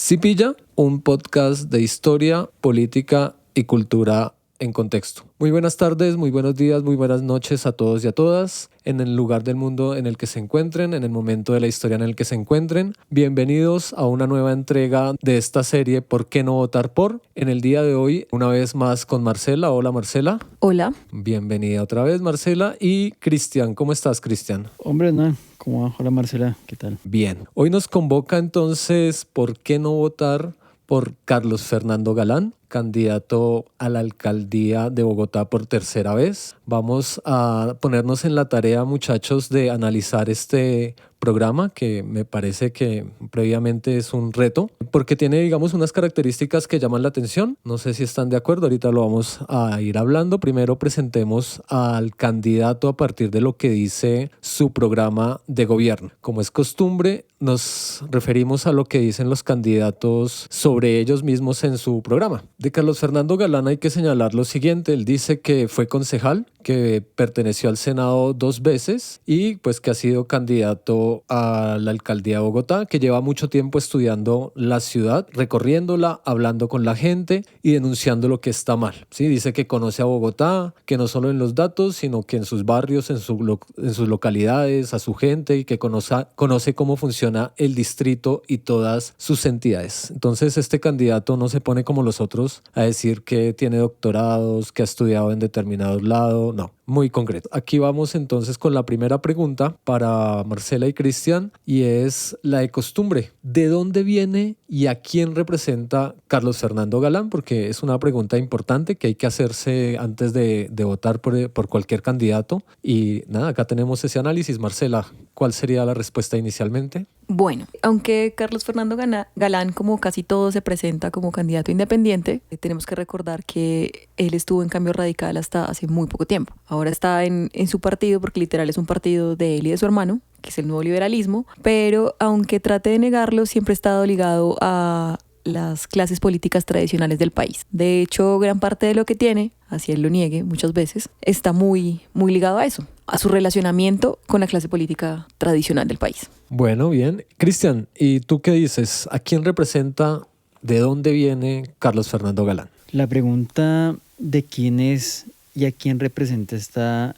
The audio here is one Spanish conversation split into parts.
Sí Pilla, un podcast de historia, política y cultura en contexto. Muy buenas tardes, muy buenos días, muy buenas noches a todos y a todas, en el lugar del mundo en el que se encuentren, en el momento de la historia en el que se encuentren. Bienvenidos a una nueva entrega de esta serie ¿Por qué no votar por? En el día de hoy, una vez más con Marcela. Hola Marcela. Hola. Bienvenida otra vez Marcela. Y Cristian, ¿cómo estás Cristian? Hombre, no, ¿cómo va? Hola Marcela, ¿qué tal? Bien. Hoy nos convoca entonces ¿por qué no votar por Carlos Fernando Galán, candidato a la alcaldía de Bogotá por tercera vez? Vamos a ponernos en la tarea, muchachos, de analizar este programa que me parece que previamente es un reto porque tiene, digamos, unas características que llaman la atención. No sé si están de acuerdo, ahorita lo vamos a ir hablando. Primero presentemos al candidato a partir de lo que dice su programa de gobierno. Como es costumbre, nos referimos a lo que dicen los candidatos sobre ellos mismos en su programa. De Carlos Fernando Galán hay que señalar lo siguiente: él dice que fue concejal, que perteneció al Senado 2 veces y pues que ha sido candidato a la alcaldía de Bogotá, que lleva mucho tiempo estudiando la ciudad, recorriéndola, hablando con la gente y denunciando lo que está mal. ¿Sí? Dice que conoce a Bogotá, que no solo en los datos, sino que en sus barrios, en sus localidades, a su gente, y que conoce cómo funciona el distrito y todas sus entidades. Entonces este candidato no se pone como los otros a decir que tiene doctorados, que ha estudiado en determinados lados. No, muy concreto. Aquí vamos entonces con la primera pregunta para Marcela y Cristian, y es la de costumbre. ¿De dónde viene y a quién representa Carlos Fernando Galán? Porque es una pregunta importante que hay que hacerse antes de votar por cualquier candidato. Y nada, acá tenemos ese análisis. Marcela, ¿cuál sería la respuesta inicialmente? Bueno, aunque Carlos Fernando Galán, como casi todo, se presenta como candidato independiente, tenemos que recordar que él estuvo en Cambio Radical hasta hace muy poco tiempo. Ahora está en su partido, porque literal es un partido de él y de su hermano, que es el Nuevo Liberalismo, pero aunque trate de negarlo, siempre ha estado ligado a las clases políticas tradicionales del país. De hecho, gran parte de lo que tiene, así él lo niegue muchas veces, está muy, muy ligado a eso, a su relacionamiento con la clase política tradicional del país. Bueno, bien. Cristian, ¿y tú qué dices? ¿A quién representa, de dónde viene Carlos Fernando Galán? La pregunta de quién es y a quién representa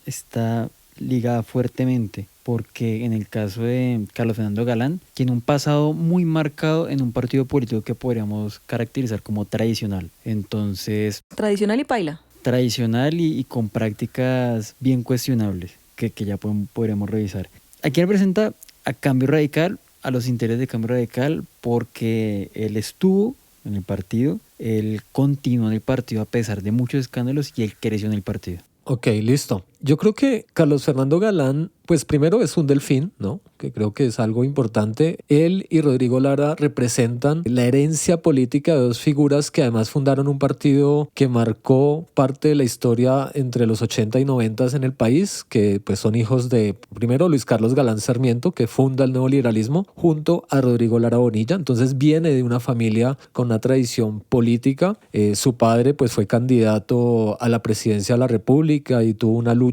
está ligada fuertemente, porque en el caso de Carlos Fernando Galán, tiene un pasado muy marcado en un partido político que podríamos caracterizar como tradicional. Entonces, tradicional y paila. Tradicional y con prácticas bien cuestionables que ya podríamos revisar. ¿A quién representa? A Cambio Radical, a los intereses de Cambio Radical, porque él estuvo en el partido, él continuó en el partido a pesar de muchos escándalos y él creció en el partido. Ok, listo. Yo creo que Carlos Fernando Galán, pues primero es un delfín, ¿no? Que creo que es algo importante. Él y Rodrigo Lara representan la herencia política de dos figuras que además fundaron un partido que marcó parte de la historia entre los 80 y 90 en el país, que pues son hijos de, primero, Luis Carlos Galán Sarmiento, que funda el Nuevo Liberalismo, junto a Rodrigo Lara Bonilla. Entonces viene de una familia con una tradición política. Su padre pues fue candidato a la presidencia de la República y tuvo una lucha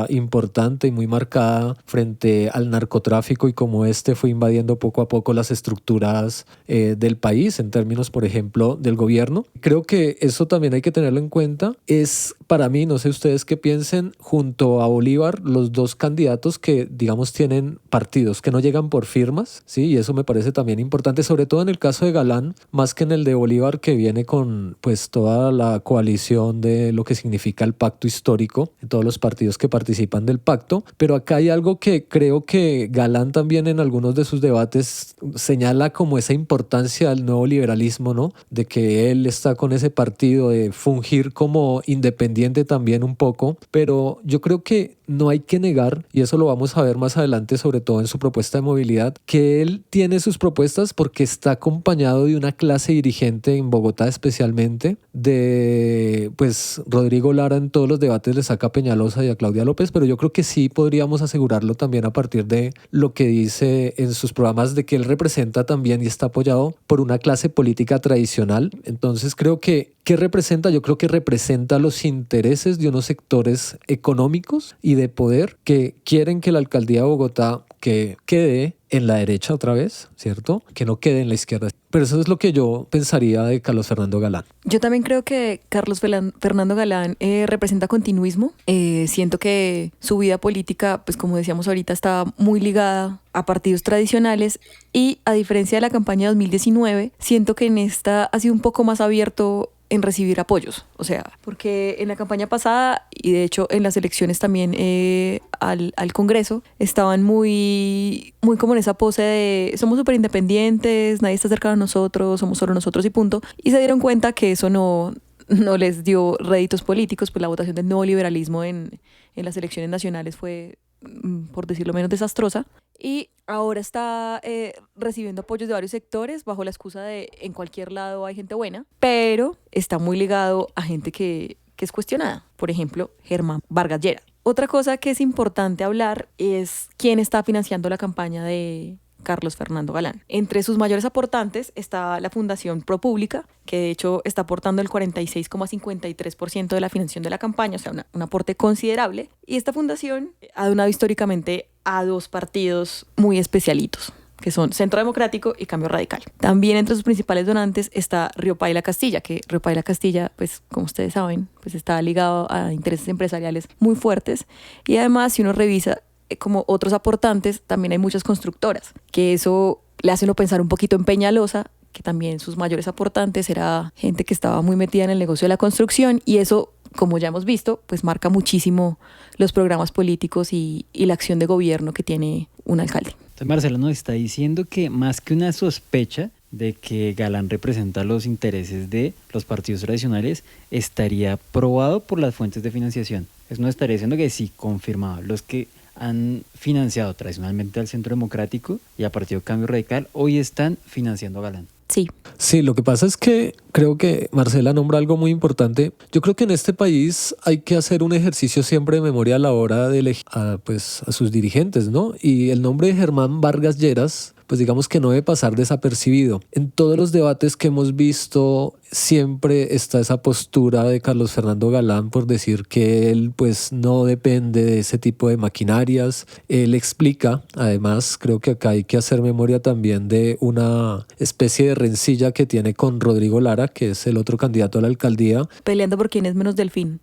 importante y muy marcada frente al narcotráfico y cómo este fue invadiendo poco a poco las estructuras del país en términos, por ejemplo, del gobierno. Creo que eso también hay que tenerlo en cuenta. Es para mí, no sé ustedes qué piensen, junto a Bolívar, los dos candidatos que, digamos, tienen partidos que no llegan por firmas, ¿sí? Y eso me parece también importante, sobre todo en el caso de Galán, más que en el de Bolívar, que viene con pues toda la coalición de lo que significa el pacto histórico, de todos los partidos que participan del pacto. Pero acá hay algo que creo que Galán también en algunos de sus debates señala como esa importancia del nuevo liberalismo, ¿no? De que él está con ese partido, de fungir como independiente también un poco, pero yo creo que no hay que negar, y eso lo vamos a ver más adelante, sobre todo en su propuesta de movilidad, que él tiene sus propuestas porque está acompañado de una clase dirigente en Bogotá, especialmente de pues Rodrigo Lara. En todos los debates le saca a Peñalosa y a Claudia López, pero yo creo que sí podríamos asegurarlo también a partir de lo que dice en sus programas, de que él representa también y está apoyado por una clase política tradicional. Entonces creo que ¿qué representa? Yo creo que representa los intereses de unos sectores económicos y de poder que quieren que la alcaldía de Bogotá que quede en la derecha otra vez, ¿cierto? Que no quede en la izquierda. Pero eso es lo que yo pensaría de Carlos Fernando Galán. Yo también creo que Carlos Fernando Galán representa continuismo. Siento que su vida política, pues como decíamos ahorita, está muy ligada a partidos tradicionales y a diferencia de la campaña de 2019, siento que en esta ha sido un poco más abierto en recibir apoyos, o sea, porque en la campaña pasada y de hecho en las elecciones también al Congreso estaban muy como en esa pose de somos súper independientes, nadie está cercano a nosotros, somos solo nosotros y punto, y se dieron cuenta que eso no les dio réditos políticos, pues la votación del nuevo liberalismo en las elecciones nacionales fue, por decirlo menos, desastrosa. Y ahora está recibiendo apoyos de varios sectores bajo la excusa de en cualquier lado hay gente buena, pero está muy ligado a gente que es cuestionada. Por ejemplo, Germán Vargas Lleras. Otra cosa que es importante hablar es quién está financiando la campaña de Carlos Fernando Galán. Entre sus mayores aportantes está la Fundación ProPublica, que de hecho está aportando el 46,53% de la financiación de la campaña, o sea, un aporte considerable. Y esta fundación ha donado históricamente a dos partidos muy especialitos, que son Centro Democrático y Cambio Radical. También entre sus principales donantes está Río Paila Castilla, que Río Paila Castilla, pues como ustedes saben, pues está ligado a intereses empresariales muy fuertes. Y además, si uno revisa como otros aportantes, también hay muchas constructoras, que eso le hace uno pensar un poquito en Peñalosa, que también sus mayores aportantes era gente que estaba muy metida en el negocio de la construcción, y eso, como ya hemos visto, pues marca muchísimo los programas políticos y la acción de gobierno que tiene un alcalde. Entonces Marcela nos está diciendo que más que una sospecha de que Galán representa los intereses de los partidos tradicionales, estaría probado por las fuentes de financiación. Eso nos estaría diciendo que sí, confirmado. Los que han financiado tradicionalmente al Centro Democrático y al Partido Cambio Radical, hoy están financiando a Galán. Sí. Sí, lo que pasa es que creo que Marcela nombra algo muy importante. Yo creo que en este país hay que hacer un ejercicio siempre de memoria a la hora de elegir a sus dirigentes, ¿no? Y el nombre de Germán Vargas Lleras, pues digamos que no debe pasar desapercibido. En todos los debates que hemos visto siempre está esa postura de Carlos Fernando Galán por decir que él pues no depende de ese tipo de maquinarias. Él explica, además creo que acá hay que hacer memoria también de una especie de rencilla que tiene con Rodrigo Lara, que es el otro candidato a la alcaldía. Peleando por quién es menos delfín.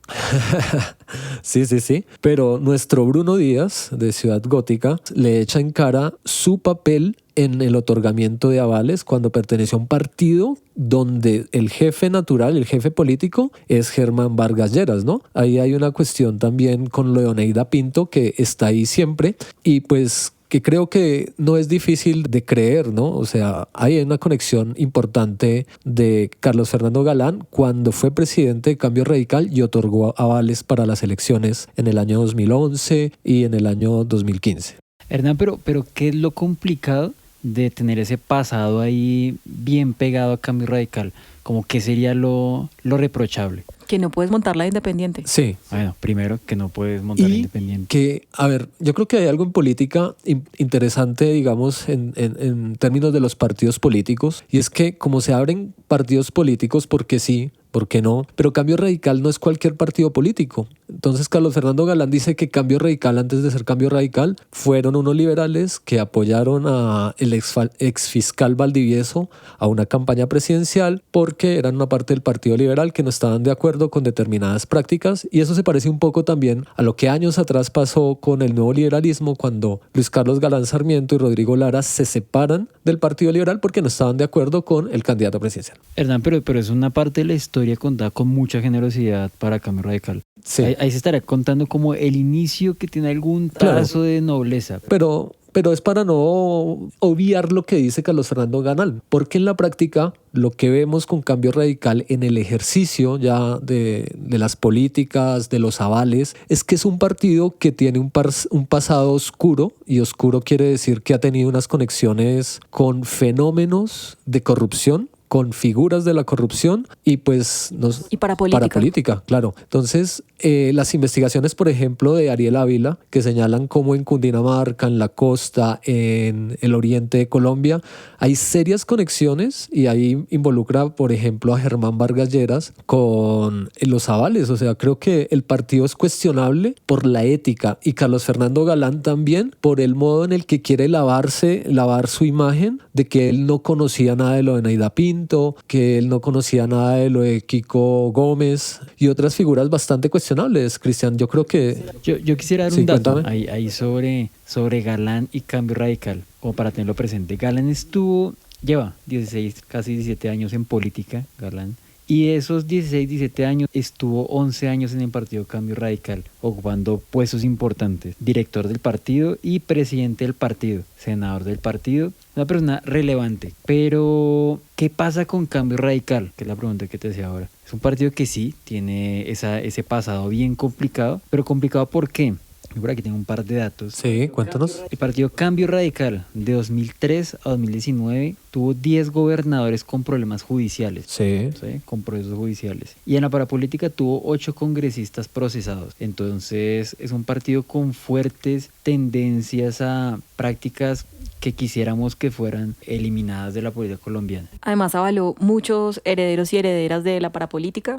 Sí. Pero nuestro Bruno Díaz de Ciudad Gótica le echa en cara su papel en el otorgamiento de avales cuando perteneció a un partido donde el jefe natural, el jefe político es Germán Vargas Lleras, ¿no? Ahí hay una cuestión también con Leoneida Pinto que está ahí siempre y pues que creo que no es difícil de creer, ¿no? O sea, hay una conexión importante de Carlos Fernando Galán cuando fue presidente de Cambio Radical y otorgó avales para las elecciones en el año 2011 y en el año 2015. Hernán, pero ¿qué es lo complicado de tener ese pasado ahí bien pegado a Cambio Radical? Como que sería lo reprochable. Que no puedes montarla de independiente. Sí. Bueno, primero que no puedes montar independiente. Que, a ver, yo creo que hay algo en política interesante, digamos, en términos de los partidos políticos, y es que como se abren partidos políticos porque sí, ¿por qué no? Pero Cambio Radical no es cualquier partido político. Entonces Carlos Fernando Galán dice que Cambio Radical, antes de ser Cambio Radical, fueron unos liberales que apoyaron a el exfiscal Valdivieso a una campaña presidencial porque eran una parte del Partido Liberal que no estaban de acuerdo con determinadas prácticas, y eso se parece un poco también a lo que años atrás pasó con el nuevo liberalismo cuando Luis Carlos Galán Sarmiento y Rodrigo Lara se separan del Partido Liberal porque no estaban de acuerdo con el candidato presidencial. Hernán, pero es una parte de la historia contada con mucha generosidad para Cambio Radical. Sí. Ahí se estará contando como el inicio que tiene algún trazo de nobleza. Pero es para no obviar lo que dice Carlos Fernando Galán, porque en la práctica lo que vemos con Cambio Radical en el ejercicio ya de las políticas, de los avales, es que es un partido que tiene un pasado oscuro, y oscuro quiere decir que ha tenido unas conexiones con fenómenos de corrupción, con figuras de la corrupción y pues y para política. Para política, claro. Entonces, las investigaciones, por ejemplo, de Ariel Ávila, que señalan cómo en Cundinamarca, en la costa, en el oriente de Colombia, hay serias conexiones y ahí involucra, por ejemplo, a Germán Vargas Lleras con los avales. O sea, creo que el partido es cuestionable por la ética y Carlos Fernando Galán también por el modo en el que quiere lavar su imagen de que él no conocía nada de lo de Naida Pinto, que él no conocía nada de lo de Kiko Gómez y otras figuras bastante cuestionables. Cristian, yo creo que... Yo quisiera dar Sí, un dato cuéntame. ahí sobre Galán y Cambio Radical, como para tenerlo presente. Galán lleva 16, casi 17 años en política, Galán. Y esos 16, 17 años estuvo 11 años en el partido Cambio Radical, ocupando puestos importantes, director del partido y presidente del partido, senador del partido, una persona relevante. Pero, ¿qué pasa con Cambio Radical? Que es la pregunta que te decía ahora. Es un partido que sí tiene ese pasado bien complicado, pero complicado ¿por qué? Yo por aquí tengo un par de datos. Sí, cuéntanos. El partido Cambio Radical de 2003 a 2019 tuvo 10 gobernadores con problemas judiciales. Sí. ¿Sí? Con procesos judiciales. Y en la parapolítica tuvo 8 congresistas procesados. Entonces es un partido con fuertes tendencias a prácticas que quisiéramos que fueran eliminadas de la política colombiana. Además avaló muchos herederos y herederas de la parapolítica,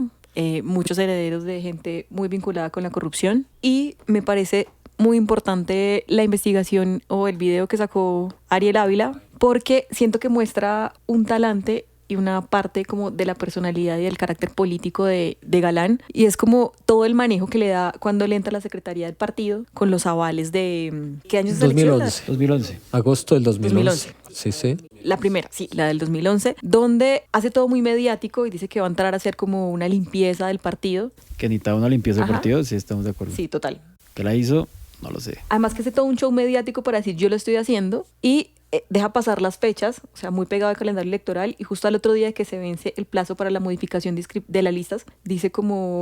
muchos herederos de gente muy vinculada con la corrupción, y me parece muy importante la investigación o el video que sacó Ariel Ávila, porque siento que muestra un talante y una parte como de la personalidad y del carácter político de Galán, y es como todo el manejo que le da cuando le entra a la secretaría del partido con los avales de... ¿Qué años de elección? 2011. 2011. Agosto del 2011. 2011. Sí, sí. La primera, sí, la del 2011, donde hace todo muy mediático y dice que va a entrar a hacer como una limpieza del partido. Que necesitaba una limpieza del Ajá. partido, sí, estamos de acuerdo. Sí, total. ¿Que la hizo? No lo sé. Además que hace todo un show mediático para decir yo lo estoy haciendo y deja pasar las fechas, o sea, muy pegado al calendario electoral, y justo al otro día que se vence el plazo para la modificación de las listas, dice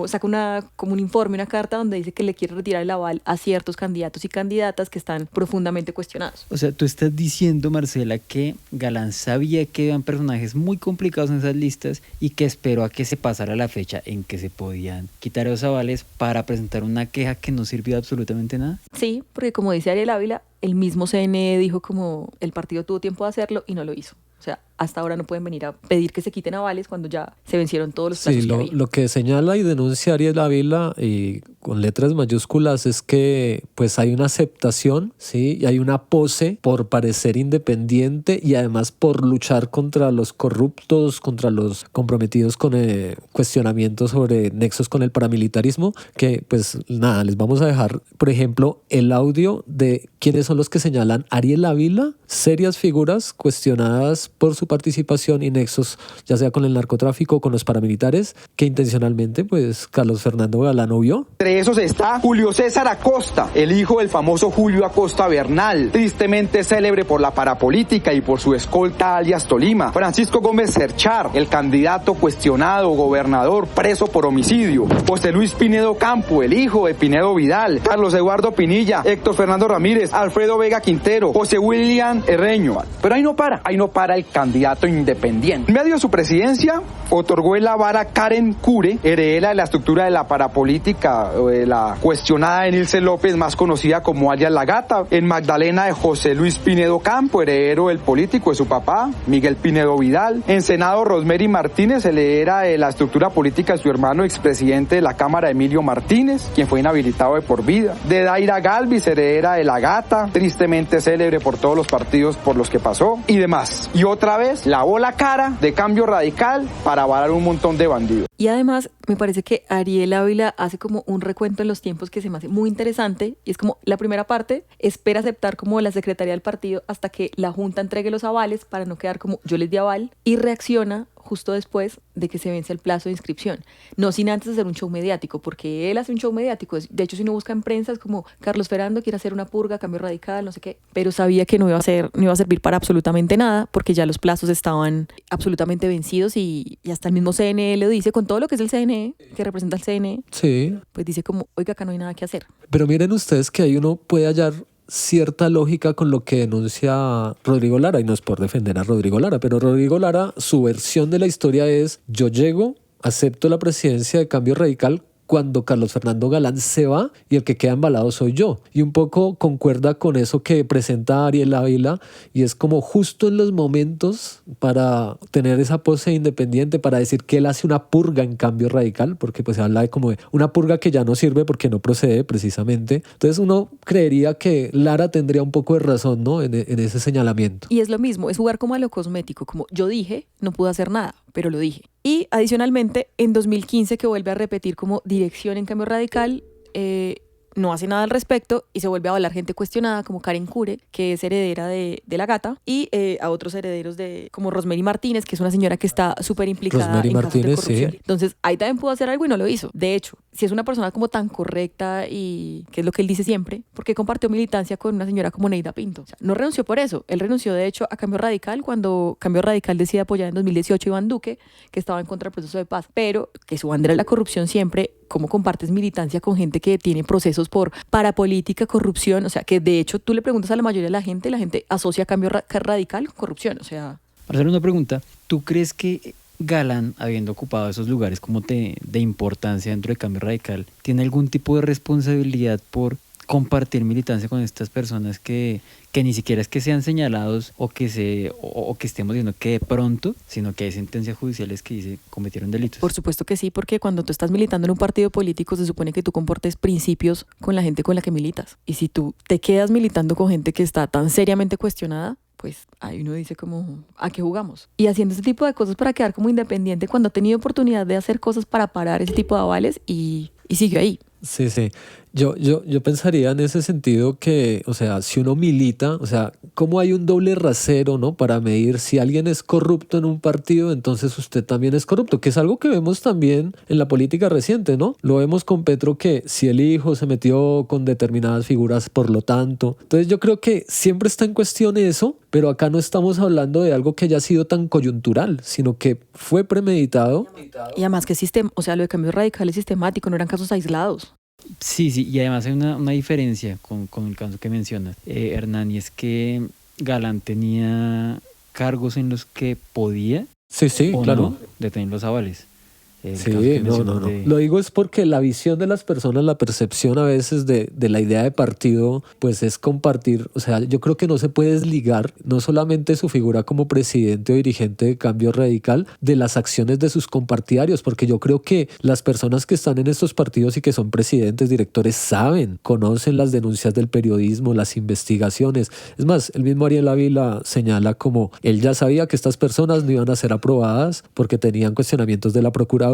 saca como un informe, una carta donde dice que le quiere retirar el aval a ciertos candidatos y candidatas que están profundamente cuestionados. O sea, tú estás diciendo, Marcela, que Galán sabía que eran personajes muy complicados en esas listas y que esperó a que se pasara la fecha en que se podían quitar esos avales para presentar una queja que no sirvió de absolutamente nada. Sí, porque como dice Ariel Ávila, el mismo CNE dijo como el partido tuvo tiempo de hacerlo y no lo hizo. O sea, hasta ahora no pueden venir a pedir que se quiten avales cuando ya se vencieron todos los plazos Sí, que había. lo que señala y denuncia Ariel Ávila y con letras mayúsculas es que pues hay una aceptación, ¿sí? Y hay una pose por parecer independiente y además por luchar contra los corruptos, contra los comprometidos con cuestionamientos sobre nexos con el paramilitarismo, que pues nada, les vamos a dejar, por ejemplo, el audio de quiénes son los que señalan Ariel Ávila, serias figuras cuestionadas por su participación y nexos, ya sea con el narcotráfico o con los paramilitares, que intencionalmente pues Carlos Fernando Galán vio. Entre esos está Julio César Acosta, el hijo del famoso Julio Acosta Bernal, tristemente célebre por la parapolítica y por su escolta alias Tolima. Francisco Gómez Cerchar, el candidato cuestionado gobernador preso por homicidio. José Luis Pinedo Campo, el hijo de Pinedo Vidal. Carlos Eduardo Pinilla, Héctor Fernando Ramírez, Alfredo Vega Quintero, José William Herreño. Pero ahí no para el candidato independiente. En medio de su presidencia, otorgó el aval a Karen Cure, heredera de la estructura de la parapolítica, de la cuestionada Enilce López, más conocida como alias La Gata. En Magdalena de José Luis Pinedo Campo, heredero del político de su papá, Miguel Pinedo Vidal. En Senado, Rosemary Martínez, heredera de la estructura política de su hermano expresidente de la Cámara, Emilio Martínez, quien fue inhabilitado de por vida. De Daira Galvis, heredera de La Gata, tristemente célebre por todos los partidos por los que pasó, y demás. Y otra vez lavó la cara de Cambio Radical para avalar un montón de bandidos. Y además me parece que Ariel Ávila hace como un recuento en los tiempos que se me hace muy interesante, y es como la primera parte espera aceptar como la secretaría del partido hasta que la junta entregue los avales para no quedar como yo les di aval, y reacciona justo después de que se vence el plazo de inscripción, no sin antes hacer un show mediático, porque él hace un show mediático. De hecho, si uno busca en prensa es como Carlos Fernando quiere hacer una purga, Cambio Radical, no sé qué, pero sabía que no iba a servir para absolutamente nada, porque ya los plazos estaban absolutamente vencidos, y hasta el mismo CNE le dice, con todo lo que es el CNE, que representa el CNE, Sí, pues dice como, oiga, acá no hay nada que hacer. pero miren ustedes que ahí uno puede hallar cierta lógica con lo que denuncia Rodrigo Lara, y no es por defender a Rodrigo Lara, pero Rodrigo Lara, su versión de la historia es: yo llego, acepto la presidencia de Cambio Radical cuando Carlos Fernando Galán se va y el que queda embalado soy yo. Y un poco concuerda con eso que presenta Ariel Ávila, y es como justo en los momentos para tener esa pose independiente, para decir que él hace una purga en Cambio Radical, porque pues se habla de como de una purga que ya no sirve porque no procede precisamente. Entonces uno creería que Lara tendría un poco de razón, ¿no? en ese señalamiento. Y es lo mismo, es jugar como a lo cosmético, como yo dije, no pude hacer nada, pero lo dije. Y adicionalmente, en 2015, que vuelve a repetir como dirección en Cambio Radical, no hace nada al respecto y se vuelve a hablar gente cuestionada como Karen Cure, que es heredera de la gata, y a otros herederos como Rosemary Martínez, que es una señora que está súper implicada Rosemary en casos de Martínez, corrupción. sí. Entonces, ahí también pudo hacer algo y no lo hizo. De hecho, si es una persona como tan correcta y que es lo que él dice siempre, ¿por qué compartió militancia con una señora como Neida Pinto? O sea, no renunció por eso. Él renunció, de hecho, a Cambio Radical cuando Cambio Radical decide apoyar en 2018 a Iván Duque, que estaba en contra del proceso de paz, pero que su bandera es la corrupción siempre. ¿Cómo compartes militancia con gente que tiene procesos por parapolítica, corrupción? O sea, que de hecho tú le preguntas a la mayoría de la gente asocia Cambio Radical con corrupción. O sea... Para hacer una pregunta, ¿tú crees que Galán, habiendo ocupado esos lugares como de importancia dentro de Cambio Radical, tiene algún tipo de responsabilidad por compartir militancia con estas personas que ni siquiera es que sean señalados o que estemos diciendo que de pronto, sino que hay sentencias judiciales que dice cometieron delitos? Por supuesto que sí, porque cuando tú estás militando en un partido político se supone que tú comportes principios con la gente con la que militas. Y si tú te quedas militando con gente que está tan seriamente cuestionada, pues ahí uno dice como, ¿a qué jugamos? Y haciendo ese tipo de cosas para quedar como independiente cuando ha tenido oportunidad de hacer cosas para parar ese tipo de avales y siguió ahí. Sí, sí. Yo pensaría en ese sentido que, o sea, si uno milita, o sea, ¿cómo hay un doble rasero, ¿no? Para medir si alguien es corrupto en un partido, entonces usted también es corrupto, que es algo que vemos también en la política reciente, ¿no? Lo vemos con Petro, que si el hijo se metió con determinadas figuras, por lo tanto. Entonces yo creo que siempre está en cuestión eso, pero acá no estamos hablando de algo que haya sido tan coyuntural, sino que fue premeditado. Y además que o sea, lo de Cambio Radical es sistemático, no eran casos aislados. Sí, y además hay una diferencia con el caso que mencionas, Hernán, y es que Galán tenía cargos en los que podía Sí, o claro. no detener los avales. Sí, no. Lo digo es porque la visión de las personas, la percepción a veces de la idea de partido, pues es compartir. O sea, yo creo que no se puede desligar no solamente su figura como presidente o dirigente de Cambio Radical de las acciones de sus compartidarios, porque yo creo que las personas que están en estos partidos y que son presidentes, directores, conocen las denuncias del periodismo, las investigaciones. Es más, el mismo Ariel Ávila señala como él ya sabía que estas personas no iban a ser aprobadas porque tenían cuestionamientos de la Procuraduría,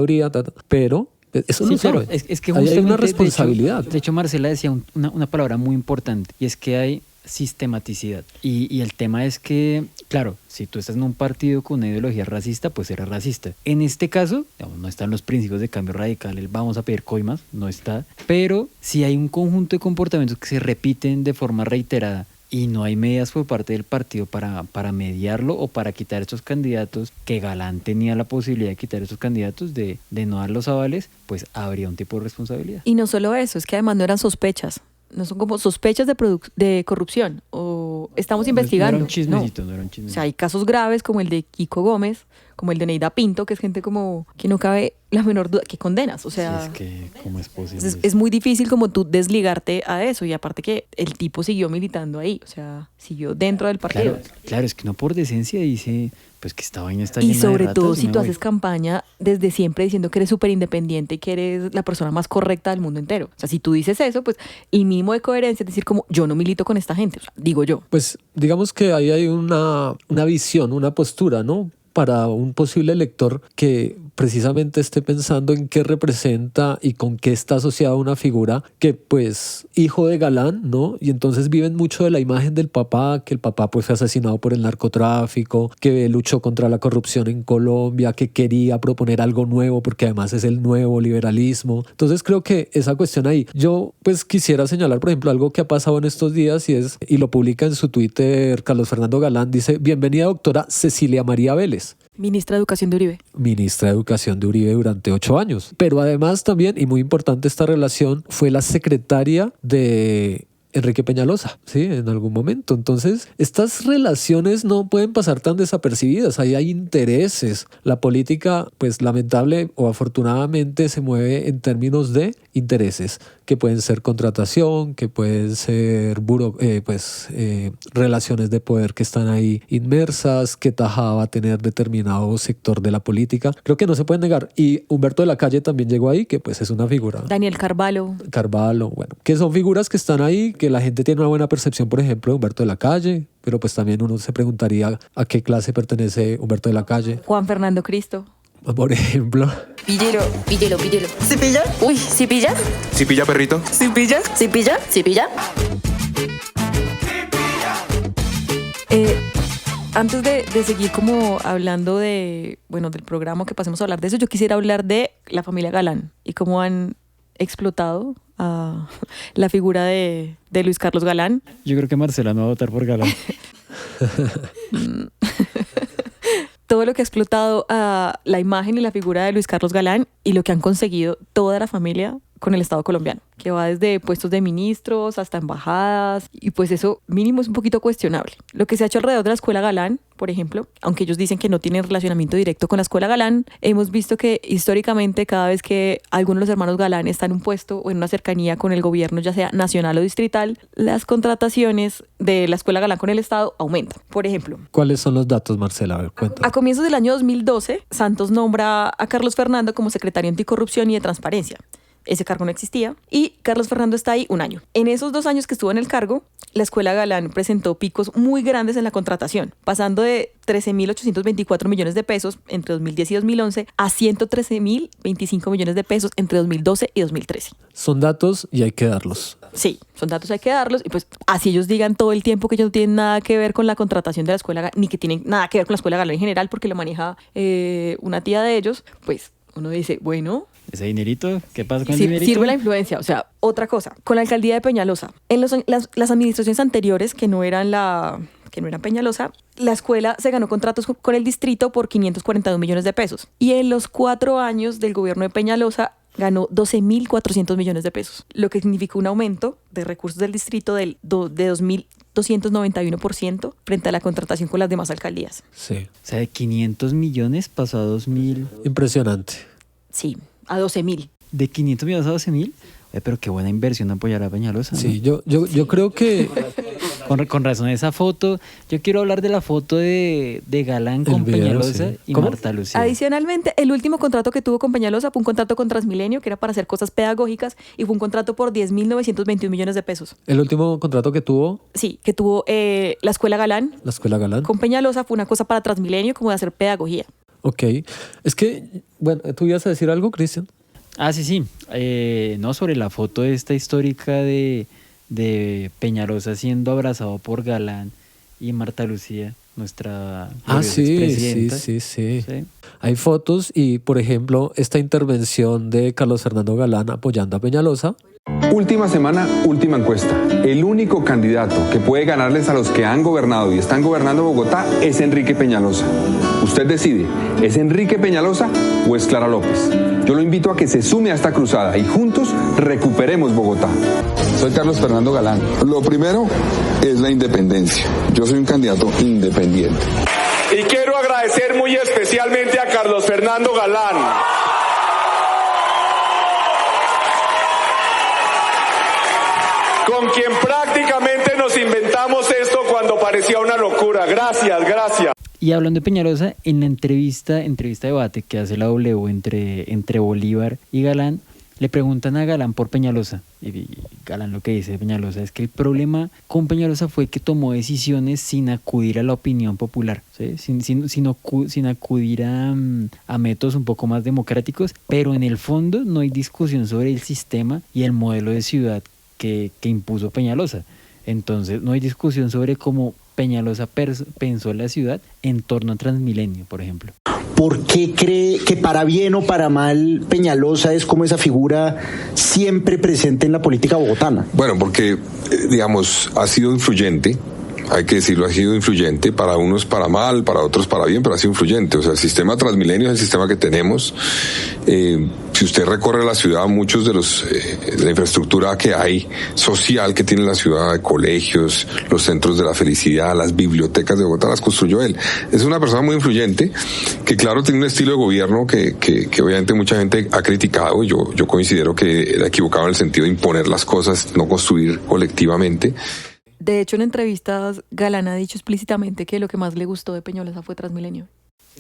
pero eso no claro, sabe. es que Ahí hay una justamente, responsabilidad. De hecho, Marcela decía una palabra muy importante, y es que hay sistematicidad. Y el tema es que, claro, si tú estás en un partido con una ideología racista, pues eres racista. En este caso, digamos, no están los principios de Cambio Radical, el vamos a pedir coimas, no está, pero si hay un conjunto de comportamientos que se repiten de forma reiterada y no hay medidas por parte del partido para mediarlo o para quitar estos candidatos, que Galán tenía la posibilidad de quitar estos candidatos, de no dar los avales, pues habría un tipo de responsabilidad. Y no solo eso, es que además no eran sospechas, no son como sospechas de corrupción o estamos investigando. No era un chismecito, no era un chismecito. O sea, hay casos graves como el de Kiko Gómez, como el de Neida Pinto, que es gente como que no cabe la menor duda, que condenas, o sea... Sí, es que, ¿cómo es posible? Es muy difícil como tú desligarte a eso, y aparte que el tipo siguió militando ahí, o sea, siguió dentro del partido. Claro, es que no por decencia dice, pues que esta vaina está Y llena sobre de ratas, todo si me tú voy. haces campaña desde siempre diciendo que eres súper independiente y que eres la persona más correcta del mundo entero. O sea, si tú dices eso, pues el mínimo de coherencia es decir como yo no milito con esta gente, o sea, digo yo. Pues digamos que ahí hay una visión, una postura, ¿no? Para un posible lector que precisamente esté pensando en qué representa y con qué está asociada una figura que, pues, hijo de Galán, ¿no? Y entonces viven mucho de la imagen del papá, que el papá pues fue asesinado por el narcotráfico, que luchó contra la corrupción en Colombia, que quería proponer algo nuevo porque además es el nuevo liberalismo. Entonces creo que esa cuestión ahí, yo pues quisiera señalar, por ejemplo, algo que ha pasado en estos días y lo publica en su Twitter Carlos Fernando Galán, dice: bienvenida doctora Cecilia María Vélez, Ministra de Educación de Uribe. ministra de Educación de Uribe durante 8 años. Pero además también, y muy importante esta relación, fue la secretaria de Enrique Peñalosa, ¿sí? En algún momento. Entonces, estas relaciones no pueden pasar tan desapercibidas. Ahí hay intereses. La política, pues lamentable o afortunadamente, se mueve en términos de intereses, que pueden ser contratación, que pueden ser relaciones de poder que están ahí inmersas, qué tajada va a tener determinado sector de la política. Creo que no se puede negar. Y Humberto de la Calle también llegó ahí, que pues es una figura. Daniel Carvalho, Bueno, que son figuras que están ahí, que la gente tiene una buena percepción, por ejemplo, de Humberto de la Calle, pero pues también uno se preguntaría a qué clase pertenece Humberto de la Calle. Juan Fernando Cristo. Por ejemplo. Píllelo. ¿Sí pilla? Uy, ¿sí pilla? ¿Sí pilla, perrito? ¿Sí pilla? ¿Sí pilla? ¿Sí pilla? Antes de seguir como hablando del programa, que pasemos a hablar de eso, yo quisiera hablar de la familia Galán y cómo han explotado a la figura de Luis Carlos Galán. Yo creo que Marcela no va a votar por Galán. Todo lo que ha explotado a la imagen y la figura de Luis Carlos Galán y lo que han conseguido toda la familia con el Estado colombiano, que va desde puestos de ministros hasta embajadas, y pues eso mínimo es un poquito cuestionable. Lo que se ha hecho alrededor de la Escuela Galán, por ejemplo, aunque ellos dicen que no tienen relacionamiento directo con la Escuela Galán, hemos visto que históricamente cada vez que alguno de los hermanos Galán está en un puesto o en una cercanía con el gobierno, ya sea nacional o distrital, las contrataciones de la Escuela Galán con el Estado aumentan. Por ejemplo, ¿cuáles son los datos, Marcela? A ver, cuéntanos. A comienzos del año 2012, Santos nombra a Carlos Fernando como secretario anticorrupción y de transparencia. Ese cargo no existía y Carlos Fernando está ahí un año. En esos 2 años que estuvo en el cargo, la Escuela Galán presentó picos muy grandes en la contratación, pasando de 13.824 millones de pesos entre 2010 y 2011 a 113.025 millones de pesos entre 2012 y 2013. Son datos y hay que darlos. Sí, son datos, hay que darlos, y pues así ellos digan todo el tiempo que ellos no tienen nada que ver con la contratación de la Escuela Galán, ni que tienen nada que ver con la Escuela Galán en general, porque lo maneja una tía de ellos, pues uno dice, bueno... ¿Ese dinerito? ¿Qué pasa con el dinerito? Sirve la influencia. O sea, otra cosa, con la alcaldía de Peñalosa. En las administraciones anteriores, que no eran Peñalosa, la escuela se ganó contratos con el distrito por 542 millones de pesos. Y en los 4 años del gobierno de Peñalosa, ganó 12.400 millones de pesos, lo que significó un aumento de recursos del distrito de 2.291% frente a la contratación con las demás alcaldías. Sí. O sea, de 500 millones pasó a 2.000. Impresionante. Sí, a 12.000. ¿De 500 millones a 12.000? Pero qué buena inversión apoyar a Peñalosa, ¿no? Sí, yo creo que... Con razón esa foto. Yo quiero hablar de la foto de Galán con video, Peñalosa sí. y ¿Cómo? Marta Lucía. Adicionalmente, el último contrato que tuvo con Peñalosa fue un contrato con Transmilenio, que era para hacer cosas pedagógicas, y fue un contrato por 10.921 millones de pesos. El último contrato que tuvo... Sí, que tuvo la Escuela Galán. La Escuela Galán. Con Peñalosa fue una cosa para Transmilenio, como de hacer pedagogía. Ok. Es que, bueno, ¿tú ibas a decir algo, Cristian? Ah, sí. No, sobre la foto esta histórica de Peñalosa siendo abrazado por Galán y Marta Lucía, nuestra expresidenta. Sí. Hay fotos y, por ejemplo, esta intervención de Carlos Fernando Galán apoyando a Peñalosa. Última semana, última encuesta. El único candidato que puede ganarles a los que han gobernado y están gobernando Bogotá es Enrique Peñalosa. Usted decide, ¿es Enrique Peñalosa o es Clara López? Yo lo invito a que se sume a esta cruzada y juntos recuperemos Bogotá. Soy Carlos Fernando Galán. Lo primero es la independencia. Yo soy un candidato independiente. Y quiero agradecer muy especialmente a Carlos Fernando Galán. Con quien prácticamente nos inventamos esto cuando parecía una locura. Gracias. Y hablando de Peñalosa, en la entrevista debate que hace la W entre Bolívar y Galán, le preguntan a Galán por Peñalosa. Y Galán lo que dice de Peñalosa es que el problema con Peñalosa fue que tomó decisiones sin acudir a la opinión popular, ¿sí? sin acudir a métodos un poco más democráticos, pero en el fondo no hay discusión sobre el sistema y el modelo de ciudad que impuso Peñalosa. Entonces no hay discusión sobre cómo Peñalosa pensó la ciudad en torno a Transmilenio, por ejemplo. ¿Por qué cree que para bien o para mal Peñalosa es como esa figura siempre presente en la política bogotana? Bueno, porque, digamos, ha sido influyente hay que decirlo, ha sido influyente, para unos para mal, para otros para bien, pero ha sido influyente. O sea, el sistema Transmilenio es el sistema que tenemos. Si usted recorre la ciudad, muchos de la infraestructura que hay social que tiene la ciudad, de colegios, los centros de la felicidad, las bibliotecas de Bogotá, las construyó él. Es una persona muy influyente, que claro tiene un estilo de gobierno que obviamente mucha gente ha criticado. Yo considero que era equivocado en el sentido de imponer las cosas, no construir colectivamente. De hecho, en entrevistas, Galán ha dicho explícitamente que lo que más le gustó de Peñalosa fue Transmilenio.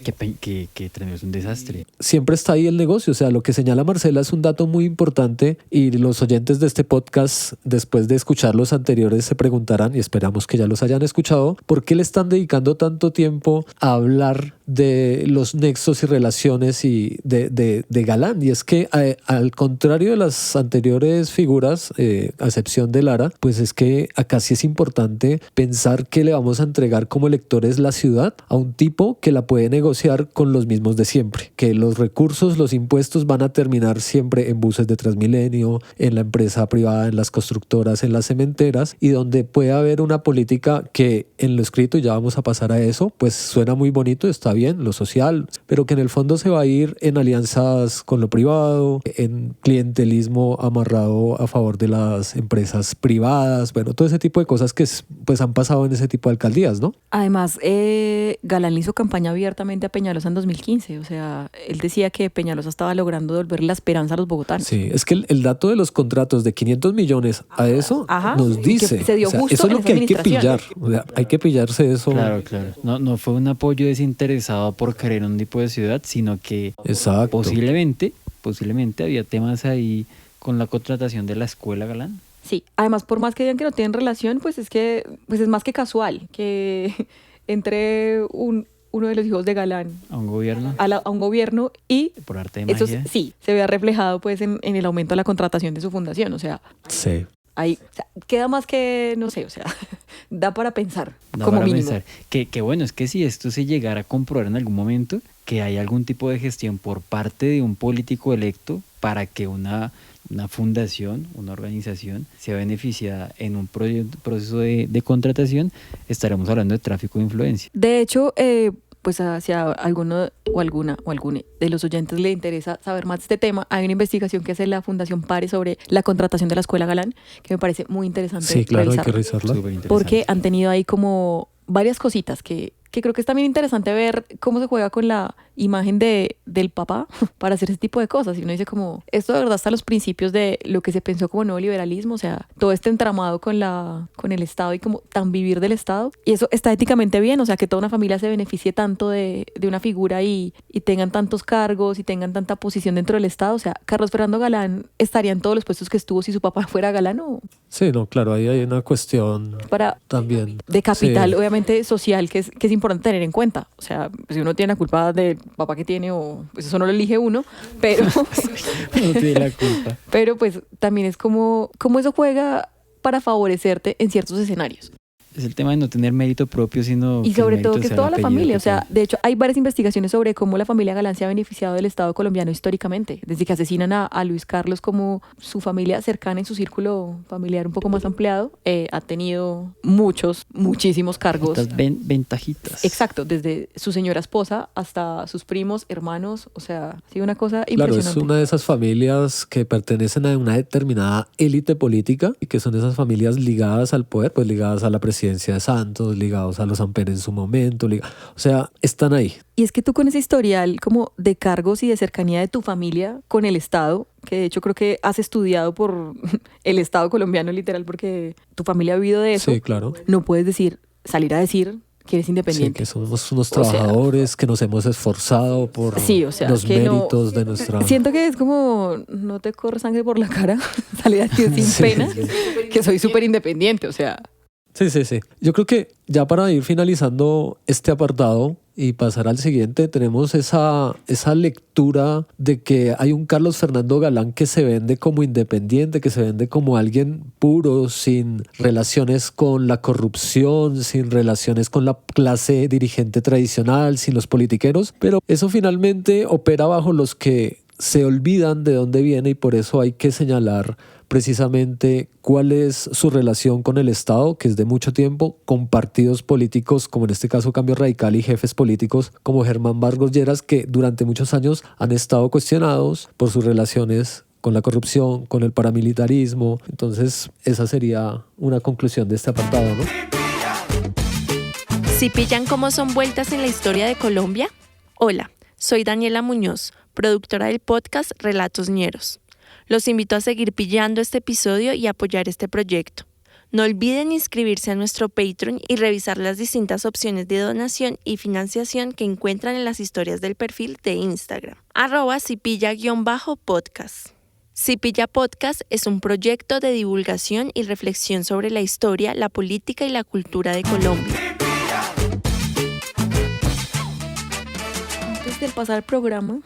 Que Transmilenio es un desastre. Siempre está ahí el negocio, o sea, lo que señala Marcela es un dato muy importante y los oyentes de este podcast, después de escuchar los anteriores, se preguntarán, y esperamos que ya los hayan escuchado, ¿por qué le están dedicando tanto tiempo a hablar de los nexos y relaciones y de Galán? Y es que al contrario de las anteriores figuras, a excepción de Lara, pues es que acá sí es importante pensar que le vamos a entregar como electores la ciudad a un tipo que la puede negociar con los mismos de siempre, que los recursos, los impuestos van a terminar siempre en buses de Transmilenio, en la empresa privada, en las constructoras, en las cementeras, y donde puede haber una política que en lo escrito, y ya vamos a pasar a eso, pues suena muy bonito, está bien, lo social, pero que en el fondo se va a ir en alianzas con lo privado, en clientelismo amarrado a favor de las empresas privadas, bueno, todo ese tipo de cosas que pues han pasado en ese tipo de alcaldías, ¿no? Además, Galán le hizo campaña abiertamente a Peñalosa en 2015, o sea, él decía que Peñalosa estaba logrando devolver la esperanza a los bogotanos. Sí, es que el dato de los contratos de 500 millones a eso nos dice, se dio justo eso es lo en que esa hay que pillar, administración. o sea, hay que pillarse eso. Claro. No fue un apoyo desinteresado por querer un tipo de ciudad, sino que Exacto. posiblemente había temas ahí con la contratación de la escuela Galán. Sí, además, por más que digan que no tienen relación, pues es más que casual que entre uno de los hijos de Galán A un gobierno. a un gobierno y Por arte de eso magia. sí, se vea reflejado pues en el aumento de la contratación de su fundación, o sea, Sí. ahí o sea, queda más que, no sé, o sea, da para pensar, Da como para mínimo. pensar. Que bueno, es que si esto se llegara a comprobar en algún momento, que hay algún tipo de gestión por parte de un político electo para que una fundación, una organización, sea beneficiada en un proceso de contratación, estaremos hablando de tráfico de influencia. De hecho, pues si a alguno o alguna de los oyentes le interesa saber más de este tema, hay una investigación que hace la Fundación Pare sobre la contratación de la Escuela Galán, que me parece muy interesante Sí, claro, hay que revisarla. revisarla. Superinteresante. Porque han tenido ahí como varias cositas que creo que es también interesante ver cómo se juega con la imagen del papá para hacer ese tipo de cosas. Y uno dice como, esto de verdad está a los principios de lo que se pensó como nuevo liberalismo, o sea, todo este entramado con el Estado y como tan vivir del Estado. Y eso está éticamente bien, o sea, que toda una familia se beneficie tanto de una figura y tengan tantos cargos y tengan tanta posición dentro del Estado. O sea, Carlos Fernando Galán estaría en todos los puestos que estuvo si su papá fuera Galán o Sí, no, claro, ahí hay una cuestión para también. de capital, Sí. obviamente social, que es importante tener en cuenta. O sea, si uno tiene la culpa del papá que tiene, o pues eso no lo elige uno, pero, No tiene la culpa. pero pues también es como eso juega para favorecerte en ciertos escenarios. Es el tema de no tener mérito propio, sino Y que el sobre mérito todo que es sea el toda la apellido familia. que O sea, tiene. de hecho, hay varias investigaciones sobre cómo la familia Galán se ha beneficiado del Estado colombiano históricamente. Desde que asesinan a Luis Carlos, como su familia cercana en su círculo familiar un poco más ampliado, ha tenido muchísimos cargos. Estas ventajitas. Exacto, desde su señora esposa hasta sus primos, hermanos, o sea, ha sido una cosa Claro, es impresionante. una de esas familias que pertenecen a una determinada élite política y que son esas familias ligadas al poder, pues ligadas a la presidencia de Santos, ligados a los Amper en su momento, o sea, están ahí. Y es que tú con ese historial como de cargos y de cercanía de tu familia con el Estado, que de hecho creo que has estudiado por el Estado colombiano literal porque tu familia ha vivido de eso, Sí, claro. no puedes salir a decir que eres Sí, independiente. que somos unos O sea, trabajadores, que nos hemos esforzado por Sí, o sea, los que no- méritos de nuestra... Siento que es como, no te corre sangre por la cara, salir a decir sin Sí, pena, sí. que soy súper independiente, o sea... Sí, sí, sí. Yo creo que ya para ir finalizando este apartado y pasar al siguiente, tenemos esa lectura de que hay un Carlos Fernando Galán que se vende como independiente, que se vende como alguien puro, sin relaciones con la corrupción, sin relaciones con la clase dirigente tradicional, sin los politiqueros, pero eso finalmente opera bajo los que se olvidan de dónde viene y por eso hay que señalar precisamente cuál es su relación con el Estado, que es de mucho tiempo, con partidos políticos, como en este caso Cambio Radical, y jefes políticos como Germán Vargas Lleras, que durante muchos años han estado cuestionados por sus relaciones con la corrupción, con el paramilitarismo. Entonces, esa sería una conclusión de este apartado, ¿no? ¿Sí pillan cómo son vueltas en la historia de Colombia? Hola, soy Daniela Muñoz, productora del podcast Relatos Ñeros. Los invito a seguir pillando este episodio y apoyar este proyecto. No olviden inscribirse a nuestro Patreon y revisar las distintas opciones de donación y financiación que encuentran en las historias del perfil de Instagram, @sipilla_podcast. Sipilla Podcast es un proyecto de divulgación y reflexión sobre la historia, la política y la cultura de Colombia. Antes de pasar al programa,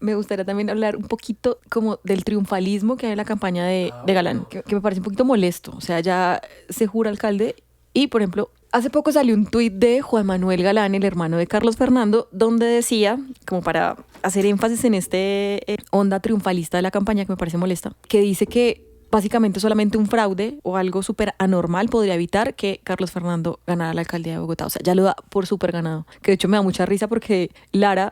me gustaría también hablar un poquito como del triunfalismo que hay en la campaña de Galán, que me parece un poquito molesto. O sea, ya se jura alcalde y, por ejemplo, hace poco salió un tuit de Juan Manuel Galán, el hermano de Carlos Fernando, donde decía, como para hacer énfasis en onda triunfalista de la campaña que me parece molesta, que dice que básicamente solamente un fraude o algo súper anormal podría evitar que Carlos Fernando ganara la alcaldía de Bogotá. O sea, ya lo da por súper ganado. Que de hecho me da mucha risa porque Lara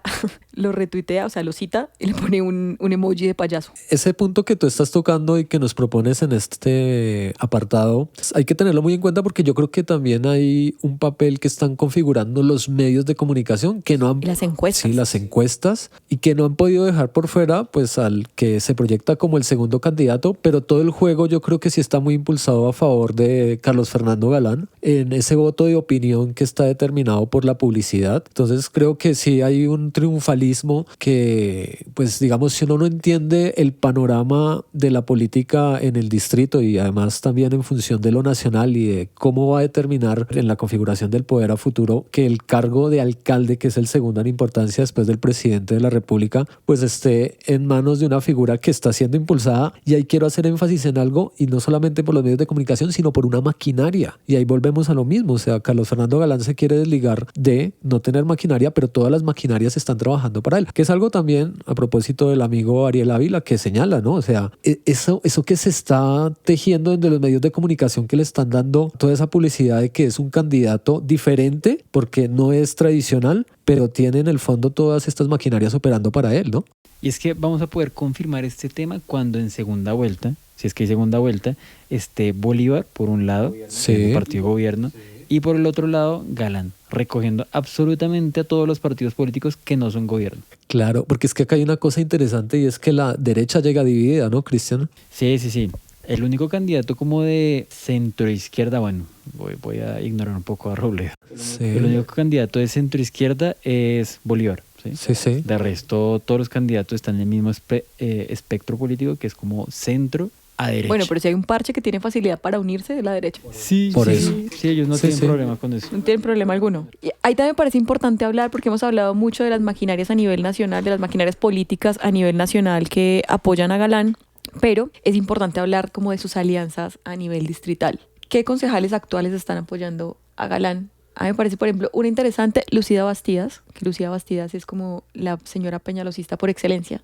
lo retuitea, o sea, lo cita y le pone un emoji de payaso. Ese punto que tú estás tocando y que nos propones en este apartado, hay que tenerlo muy en cuenta porque yo creo que también hay un papel que están configurando los medios de comunicación que no han... Y las encuestas. Sí, las encuestas, y que no han podido dejar por fuera pues al que se proyecta como el segundo candidato, pero todo el juego yo creo que sí está muy impulsado a favor de Carlos Fernando Galán en ese voto de opinión que está determinado por la publicidad. Entonces creo que sí hay un triunfalismo que, pues digamos, si uno no entiende el panorama de la política en el distrito y además también en función de lo nacional y de cómo va a determinar en la configuración del poder a futuro que el cargo de alcalde, que es el segundo en importancia después del presidente de la República, pues esté en manos de una figura que está siendo impulsada. Y ahí quiero hacer énfasis en algo, y no solamente por los medios de comunicación, sino por una maquinaria. Y ahí volvemos a lo mismo. O sea, Carlos Fernando Galán se quiere desligar de no tener maquinaria, pero todas las maquinarias están trabajando para él, que es algo también a propósito del amigo Ariel Ávila que señala, ¿no? O sea, eso que se está tejiendo entre los medios de comunicación, que le están dando toda esa publicidad de que es un candidato diferente porque no es tradicional, pero tiene en el fondo todas estas maquinarias operando para él, ¿no? Y es que vamos a poder confirmar este tema cuando en segunda vuelta, si es que hay segunda vuelta, esté Bolívar por un lado, sí, el partido gobierno, y por el otro lado Galán, recogiendo absolutamente a todos los partidos políticos que no son gobierno. Claro, porque es que acá hay una cosa interesante y es que la derecha llega dividida, ¿no, Cristian? Sí. El único candidato como de centro-izquierda, bueno, voy a ignorar un poco a Robledo. Sí. El único candidato de centro-izquierda es Bolívar. Sí. De resto, todos los candidatos están en el mismo espectro político, que es como centro a derecha. Bueno, pero si hay un parche que tiene facilidad para unirse de la derecha. Sí, por eso. Sí, ellos no tienen problema con eso. No tienen problema alguno. Y ahí también me parece importante hablar, porque hemos hablado mucho de las maquinarias a nivel nacional, de las maquinarias políticas a nivel nacional que apoyan a Galán, pero es importante hablar como de sus alianzas a nivel distrital. ¿Qué concejales actuales están apoyando a Galán? A mí me parece, por ejemplo, una interesante, Lucía Bastidas, que Lucía Bastidas es como la señora peñalosista por excelencia.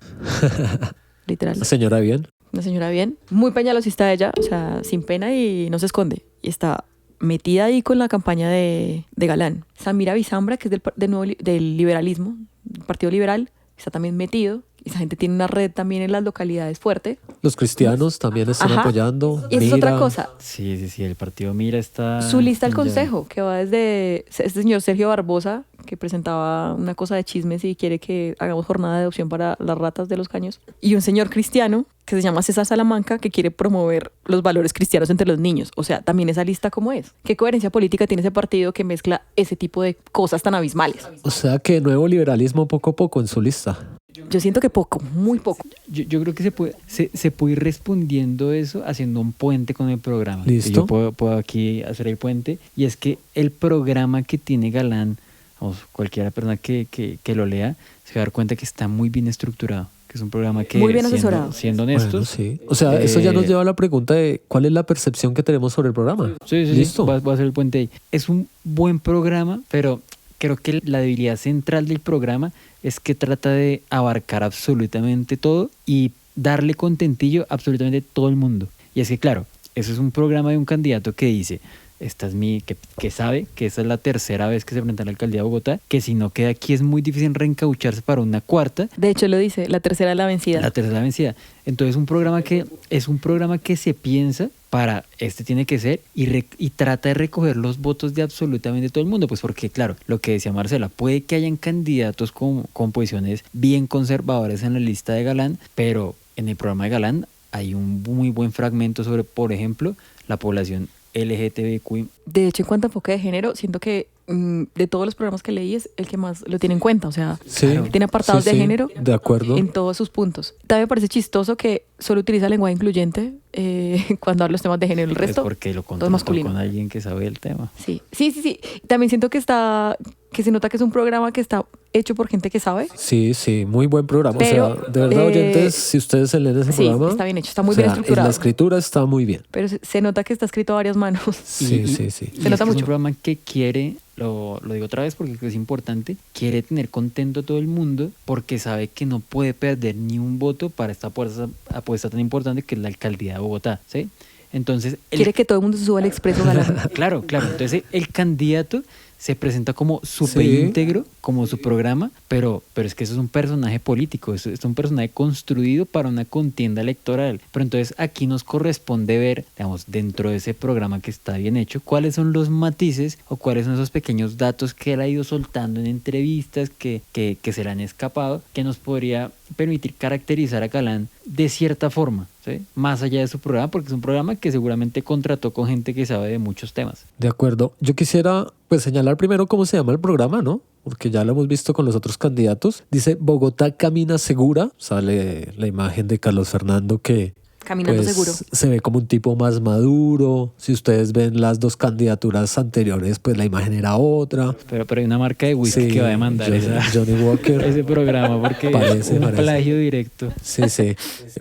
Literal. Una señora bien. Una señora bien, muy peñalosista ella, o sea, sin pena y no se esconde. Y está metida ahí con la campaña de Galán. Samira Bizambra, que es del liberalismo, del Partido Liberal, está también metido. Esa gente tiene una red también en las localidades fuerte. Los cristianos también están apoyando. Y eso es otra cosa. Sí, el partido Mira está... Su lista al consejo, que va desde este señor Sergio Barbosa, que presentaba una cosa de chismes y quiere que hagamos jornada de adopción para las ratas de los caños. Y un señor cristiano, que se llama César Salamanca, que quiere promover los valores cristianos entre los niños. O sea, también esa lista ¿cómo es? ¿Qué coherencia política tiene ese partido que mezcla ese tipo de cosas tan abismales? O sea, que nuevo liberalismo poco a poco en su lista. Yo siento que poco, muy poco. Yo creo que se puede ir respondiendo eso haciendo un puente con el programa. ¿Listo? Yo puedo aquí hacer el puente. Y es que el programa que tiene Galán, cualquiera persona que lo lea, se va a dar cuenta que está muy bien estructurado. Que es un programa que, muy bien asesorado. Siendo honestos. Bueno, sí. O sea, eso ya nos lleva a la pregunta de cuál es la percepción que tenemos sobre el programa. Sí. ¿Listo? Va a ser el puente ahí. Es un buen programa, pero creo que la debilidad central del programa es que trata de abarcar absolutamente todo y darle contentillo a absolutamente todo el mundo. Y es que, claro, eso es un programa de un candidato que dice, que sabe que esa es la tercera vez que se presenta a la alcaldía de Bogotá, que si no queda aquí es muy difícil reencaucharse para una cuarta. De hecho lo dice, la tercera es la vencida. La tercera vencida. Entonces es un programa que se piensa para tiene que ser y trata de recoger los votos de absolutamente todo el mundo, pues porque claro, lo que decía Marcela, puede que hayan candidatos con posiciones bien conservadoras en la lista de Galán, pero en el programa de Galán hay un muy buen fragmento sobre, por ejemplo, la población LGTBQ. De hecho, en cuanto a enfoque de género, siento que de todos los programas que leí es el que más lo tiene en cuenta. O sea, tiene apartados de género de acuerdo. En todos sus puntos. También me parece chistoso que solo utiliza lenguaje incluyente cuando habla los temas de género. El resto, es porque lo todo es masculino. Con alguien que sabe el tema. Sí. También siento que se nota que es un programa que está hecho por gente que sabe. Sí, muy buen programa. Pero, o sea, de verdad, oyentes, si ustedes se leen ese programa... está bien hecho, está muy bien estructurado. La escritura está muy bien. Pero se nota que está escrito a varias manos. Sí. Se nota mucho. Es un programa que quiere, lo digo otra vez porque es importante, quiere tener contento a todo el mundo porque sabe que no puede perder ni un voto para esta apuesta tan importante que es la alcaldía de Bogotá, ¿sí? Entonces... Quiere que todo el mundo se suba al Expreso Galán. Claro. Entonces el candidato se presenta como súper íntegro, como su programa, pero es que eso es un personaje político, es un personaje construido para una contienda electoral. Pero entonces aquí nos corresponde ver, digamos, dentro de ese programa que está bien hecho, cuáles son los matices o cuáles son esos pequeños datos que él ha ido soltando en entrevistas que se le han escapado, que nos podría permitir caracterizar a Galán de cierta forma, ¿sí? Más allá de su programa, porque es un programa que seguramente contrató con gente que sabe de muchos temas. De acuerdo. Yo quisiera señalar primero cómo se llama el programa, ¿no? Porque ya lo hemos visto con los otros candidatos. Dice Bogotá camina segura. Sale la imagen de Carlos Fernando que caminando seguro. Se ve como un tipo más maduro. Si ustedes ven las dos candidaturas anteriores, pues la imagen era otra. Pero hay una marca de whisky que va a demandar Johnny Walker. Ese programa porque parece plagio directo. Sí.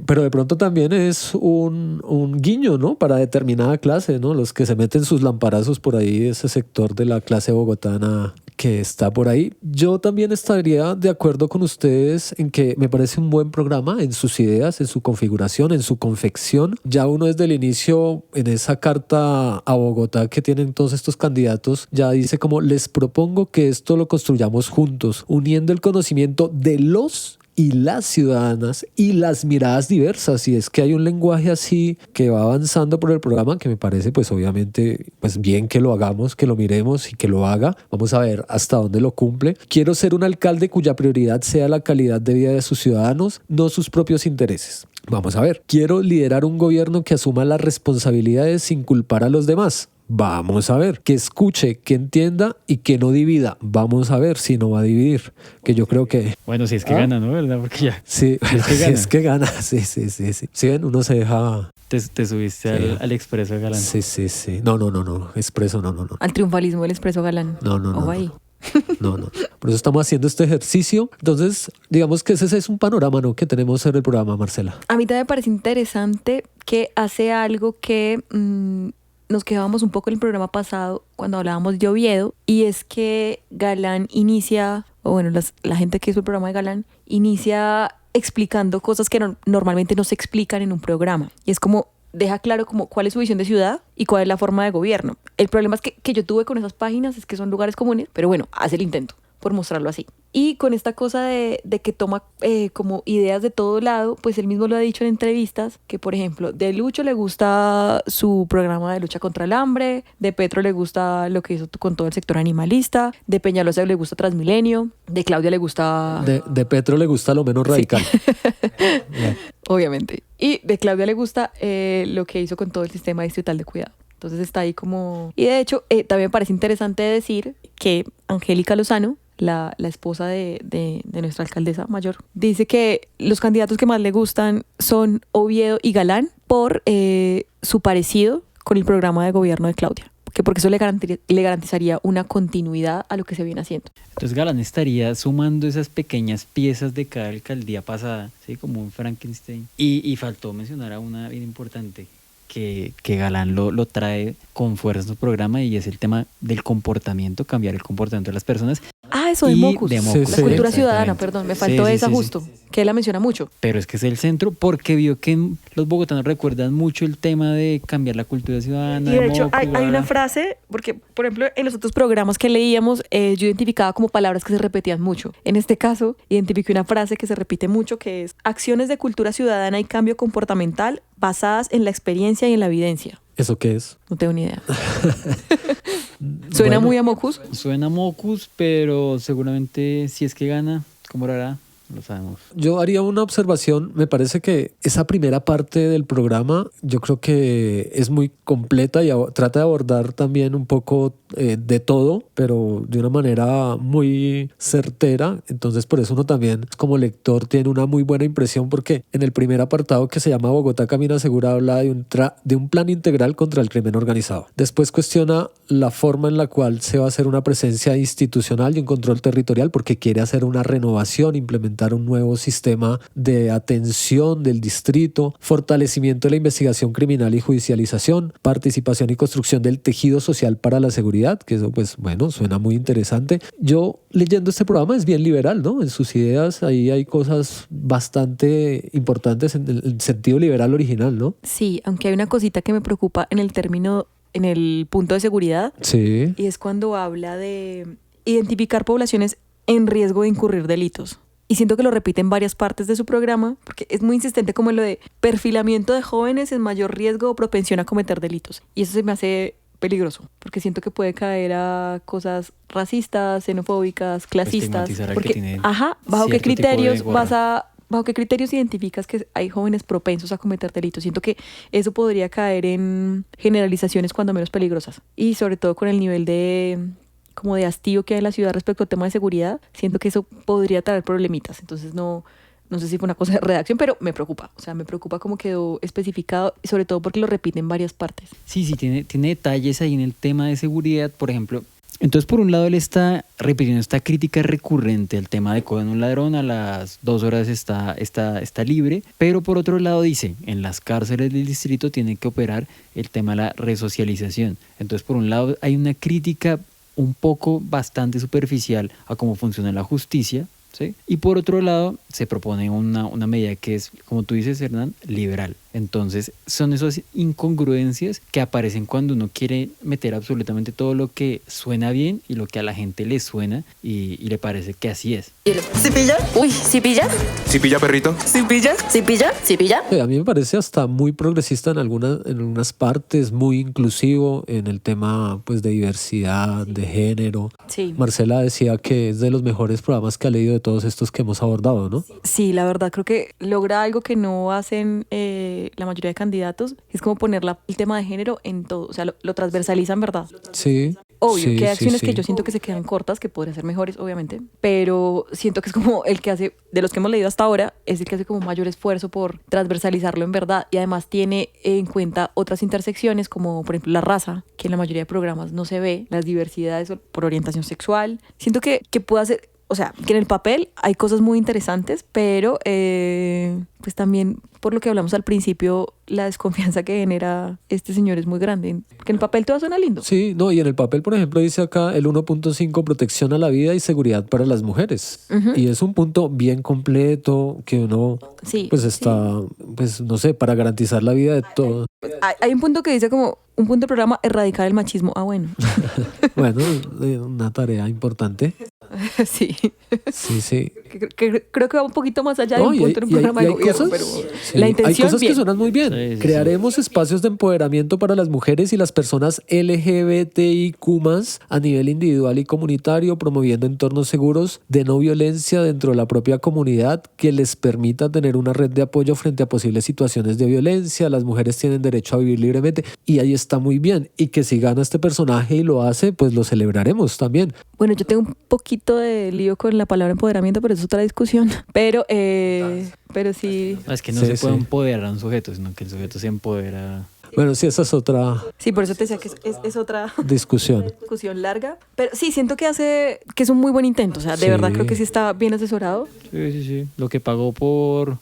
Pero de pronto también es un guiño, ¿no? Para determinada clase, ¿no? Los que se meten sus lamparazos por ahí, ese sector de la clase bogotana que está por ahí. Yo también estaría de acuerdo con ustedes en que me parece un buen programa en sus ideas, en su configuración, en su confección. Ya uno desde el inicio, en esa carta a Bogotá que tienen todos estos candidatos, ya dice como les propongo que esto lo construyamos juntos, uniendo el conocimiento de los y las ciudadanas y las miradas diversas. Y es que hay un lenguaje así que va avanzando por el programa que me parece pues obviamente pues bien que lo hagamos, que lo miremos y que lo haga. Vamos a ver hasta dónde lo cumple. Quiero ser un alcalde cuya prioridad sea la calidad de vida de sus ciudadanos, no sus propios intereses. Vamos a ver. Quiero liderar un gobierno que asuma las responsabilidades sin culpar a los demás. Vamos a ver, que escuche, que entienda y que no divida. Vamos a ver si no va a dividir, que yo creo que... Bueno, si es que gana, ¿no? ¿Verdad? Porque ya... Sí, si es que gana, sí. Si ven, uno se deja... Te subiste al Expreso de Galán. Sí. No, Expreso no. Al triunfalismo del Expreso Galán. No. Ahí. No. Por eso estamos haciendo este ejercicio. Entonces, digamos que ese es un panorama, ¿no? Que tenemos en el programa, Marcela. A mí también me parece interesante que hace algo que... nos quedábamos un poco en el programa pasado cuando hablábamos de Oviedo, y es que Galán inicia, o bueno, la gente que hizo el programa de Galán, inicia explicando cosas que normalmente no se explican en un programa. Y es como, deja claro como cuál es su visión de ciudad y cuál es la forma de gobierno. El problema es que yo tuve con esas páginas es que son lugares comunes, pero bueno, hace el intento por mostrarlo así. Y con esta cosa de que toma como ideas de todo lado, pues él mismo lo ha dicho en entrevistas, que por ejemplo, de Lucho le gusta su programa de lucha contra el hambre, de Petro le gusta lo que hizo con todo el sector animalista, de Peñalosa le gusta Transmilenio, de Claudia le gusta... De Petro le gusta lo menos radical. Sí. Obviamente. Y de Claudia le gusta lo que hizo con todo el sistema distrital de cuidado. Entonces está ahí como... Y de hecho, también me parece interesante decir que Angélica Lozano, la esposa de nuestra alcaldesa mayor, dice que los candidatos que más le gustan son Oviedo y Galán por su parecido con el programa de gobierno de Claudia, porque eso le garantizaría una continuidad a lo que se viene haciendo. Entonces Galán estaría sumando esas pequeñas piezas de cada alcaldía pasada, ¿sí? Como un Frankenstein. Y faltó mencionar a una bien importante, que Galán lo trae con fuerza en su programa, y es el tema del comportamiento, cambiar el comportamiento de las personas. Eso de Y Mocus. de La Mocus, cultura ciudadana, exactamente. perdón, me faltó Sí, sí, esa sí, sí. justo, que él la menciona mucho. Pero es que es el centro, porque vio que los bogotanos recuerdan mucho el tema de cambiar la cultura ciudadana. Y de hecho Mocus, hay bla, una bla. frase, porque por ejemplo en los otros programas que leíamos yo identificaba como palabras que se repetían mucho. En este caso identifiqué una frase que se repite mucho, que es: acciones de cultura ciudadana y cambio comportamental basadas en la experiencia y en la evidencia. ¿Eso qué es? No tengo ni idea. Suena Bueno, muy a Mocus. Suena a Mocus, pero seguramente si es que gana, ¿cómo lo hará? Lo sabemos. Yo haría una observación. Me parece que esa primera parte del programa yo creo que es muy completa y trata de abordar también un poco de todo, pero de una manera muy certera. Entonces por eso uno también como lector tiene una muy buena impresión, porque en el primer apartado, que se llama Bogotá Camina Segura, habla de un plan integral contra el crimen organizado. Después cuestiona la forma en la cual se va a hacer una presencia institucional y un control territorial, porque quiere hacer una renovación, implementar un nuevo sistema de atención del distrito, fortalecimiento de la investigación criminal y judicialización, participación y construcción del tejido social para la seguridad, que eso pues bueno, suena muy interesante. Yo leyendo este programa es bien liberal, ¿no? En sus ideas ahí hay cosas bastante importantes en el sentido liberal original, ¿no? Sí, aunque hay una cosita que me preocupa en el punto de seguridad, Sí. y es cuando habla de identificar poblaciones en riesgo de incurrir delitos. Y siento que lo repite en varias partes de su programa, porque es muy insistente como en lo de perfilamiento de jóvenes en mayor riesgo o propensión a cometer delitos. Y eso se me hace peligroso, porque siento que puede caer a cosas racistas, xenofóbicas, clasistas. Estigmatizar al que Porque, tiene ¿bajo qué cierto tipo de criterios gorra. ¿Bajo qué criterios identificas que hay jóvenes propensos a cometer delitos? Siento que eso podría caer en generalizaciones cuando menos peligrosas. Y sobre todo con el nivel de hastío que hay en la ciudad respecto al tema de seguridad, siento que eso podría traer problemitas. Entonces no sé si fue una cosa de redacción, pero me preocupa. O sea, me preocupa cómo quedó especificado, y sobre todo porque lo repite en varias partes. Sí, tiene detalles ahí en el tema de seguridad, por ejemplo. Entonces, por un lado, él está repitiendo esta crítica recurrente al tema de cogen un ladrón, a las 2 horas está libre, pero por otro lado dice, en las cárceles del distrito tiene que operar el tema de la resocialización. Entonces, por un lado, hay una crítica un poco bastante superficial a cómo funciona la justicia, ¿sí? Y por otro lado, se propone una medida que es, como tú dices, Hernán, liberal. Entonces, son esas incongruencias que aparecen cuando uno quiere meter absolutamente todo lo que suena bien y lo que a la gente le suena y le parece que así es. ¿Sí pilla? Uy, ¿sí pilla? ¿Sí pilla, perrito? ¿Sí pilla? ¿Sí pilla? ¿Sí pilla? A mí me parece hasta muy progresista en algunas partes, muy inclusivo en el tema pues de diversidad, de género. Sí. Marcela decía que es de los mejores programas que ha leído de todos estos que hemos abordado, ¿no? Sí, la verdad creo que logra algo que no hacen la mayoría de candidatos, es como poner el tema de género en todo, o sea, lo transversalizan, ¿verdad? Sí. Obvio, sí, que hay acciones sí. que yo siento que se quedan cortas, que podrían ser mejores, obviamente, pero siento que es como el que hace, de los que hemos leído hasta ahora, es el que hace como mayor esfuerzo por transversalizarlo en verdad, y además tiene en cuenta otras intersecciones, como por ejemplo la raza, que en la mayoría de programas no se ve, las diversidades por orientación sexual. Siento que puede hacer, o sea, que en el papel hay cosas muy interesantes, pero pues también, por lo que hablamos al principio, la desconfianza que genera este señor es muy grande. Porque en el papel todo suena lindo. Sí, no, y en el papel, por ejemplo, dice acá el 1.5, protección a la vida y seguridad para las mujeres. Ujú. Y es un punto bien completo que uno, Sí, pues está, pues no sé, para garantizar la vida de todos. Hay un punto que dice como, un punto del programa, erradicar el machismo. Ah, bueno. Bueno, una tarea importante. Sí. Sí, sí. Creo que va un poquito más allá de No, un y punto en un hay programa de gobierno, cosas, pero sí, la intención hay cosas bien. que suenan muy bien. Sí, sí, Crearemos espacios de empoderamiento para las mujeres y las personas LGBTIQ+, a nivel individual y comunitario, promoviendo entornos seguros de no violencia dentro de la propia comunidad que les permita tener una red de apoyo frente a posibles situaciones de violencia. Las mujeres tienen derecho a vivir libremente, y ahí está muy bien. Y que si gana este personaje y lo hace, pues lo celebraremos también. Bueno, yo tengo un poquito de lío con la palabra empoderamiento, pero eso es otra discusión. Pero sí. Es que no Sí, se puede sí. empoderar a un sujeto, sino que el sujeto se empodera. Bueno, sí, esa es otra Sí, por eso te decía que es otra discusión. discusión larga. Pero sí, siento que es un muy buen intento. O sea, de Sí. verdad creo que sí está bien asesorado. Sí. Lo que pagó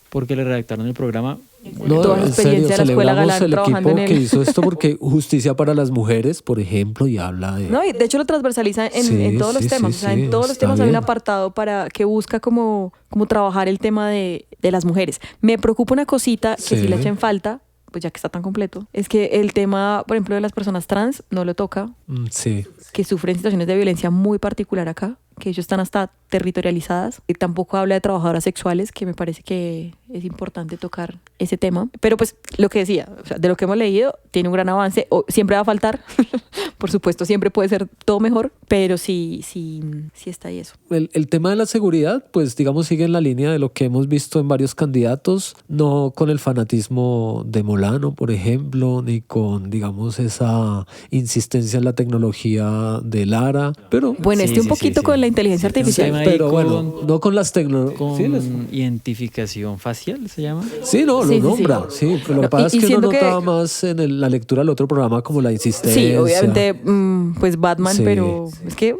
porque le redactaron el programa No, toda la en serio, experiencia de la escuela celebramos Galán el trabajando equipo en que él. hizo esto porque Justicia para las Mujeres, por ejemplo, y habla de... No, y de hecho lo transversaliza en, Sí, en todos los sí, temas. sí, O sea, sí, en todos los está temas hay un bien. apartado que busca como trabajar el tema de las mujeres. Me preocupa una cosita que Sí. si le echen falta, pues ya que está tan completo, es que el tema, por ejemplo, de las personas trans no lo toca, Sí. que sufren situaciones de violencia muy particular acá, que ellos están hasta territorializadas. Y tampoco habla de trabajadoras sexuales, que me parece que es importante tocar ese tema. Pero pues lo que decía, o sea, de lo que hemos leído, tiene un gran avance. Siempre va a faltar, por supuesto, siempre puede ser todo mejor, pero sí está ahí eso. El tema de la seguridad, pues digamos, sigue en la línea de lo que hemos visto en varios candidatos, no con el fanatismo de Molano, por ejemplo, ni con, digamos, esa insistencia en la tecnología de Lara, pero... Bueno, Sí, un sí, poquito sí. con la inteligencia Sí, artificial. tema ahí Pero con- bueno, no con las tecnologías. Con identificación facial, ¿se llama? Sí, no, Sí, sí, lo nombra, sí, pero lo que No, pasa es y que uno siento que- notaba más en la lectura del otro programa como la insistencia. Sí, obviamente, pues Batman, Sí. pero es que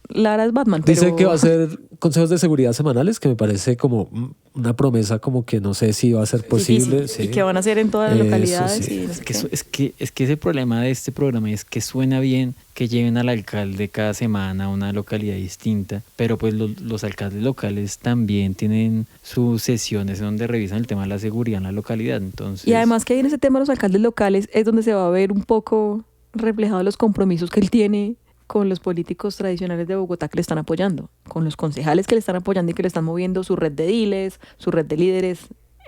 Lara es Batman. Dice pero... que va a ser consejos de seguridad semanales, que me parece como una promesa como que no sé si va a ser posible. difícil, Sí. y que van a hacer en todas las Eso, localidades. sí. Y no Es sé que, qué. es que ese problema de este programa es que suena bien que lleven al alcalde cada semana a una localidad distinta, pero pues los alcaldes locales también tienen sus sesiones en donde revisan el tema de la seguridad en la localidad. Entonces, Y además que ahí en ese tema de los alcaldes locales es donde se va a ver un poco reflejados los compromisos que él tiene con los políticos tradicionales de Bogotá que le están apoyando, con los concejales que le están apoyando y que le están moviendo su red de diles, su red de líderes